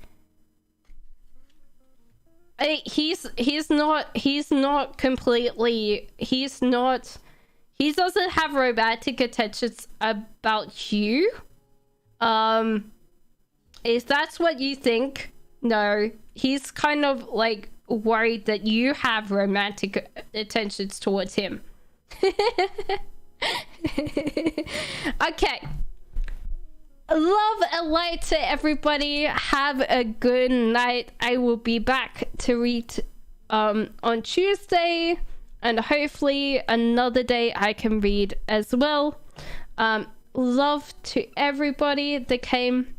He doesn't have romantic intentions about you. If that's what you think, no, he's kind of like worried that you have romantic intentions towards him. Okay. Love and light to everybody. Have a good night. I will be back to read on Tuesday, and hopefully another day I can read as well. Love to everybody that came,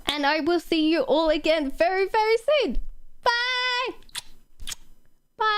and I will see you all again very, very soon.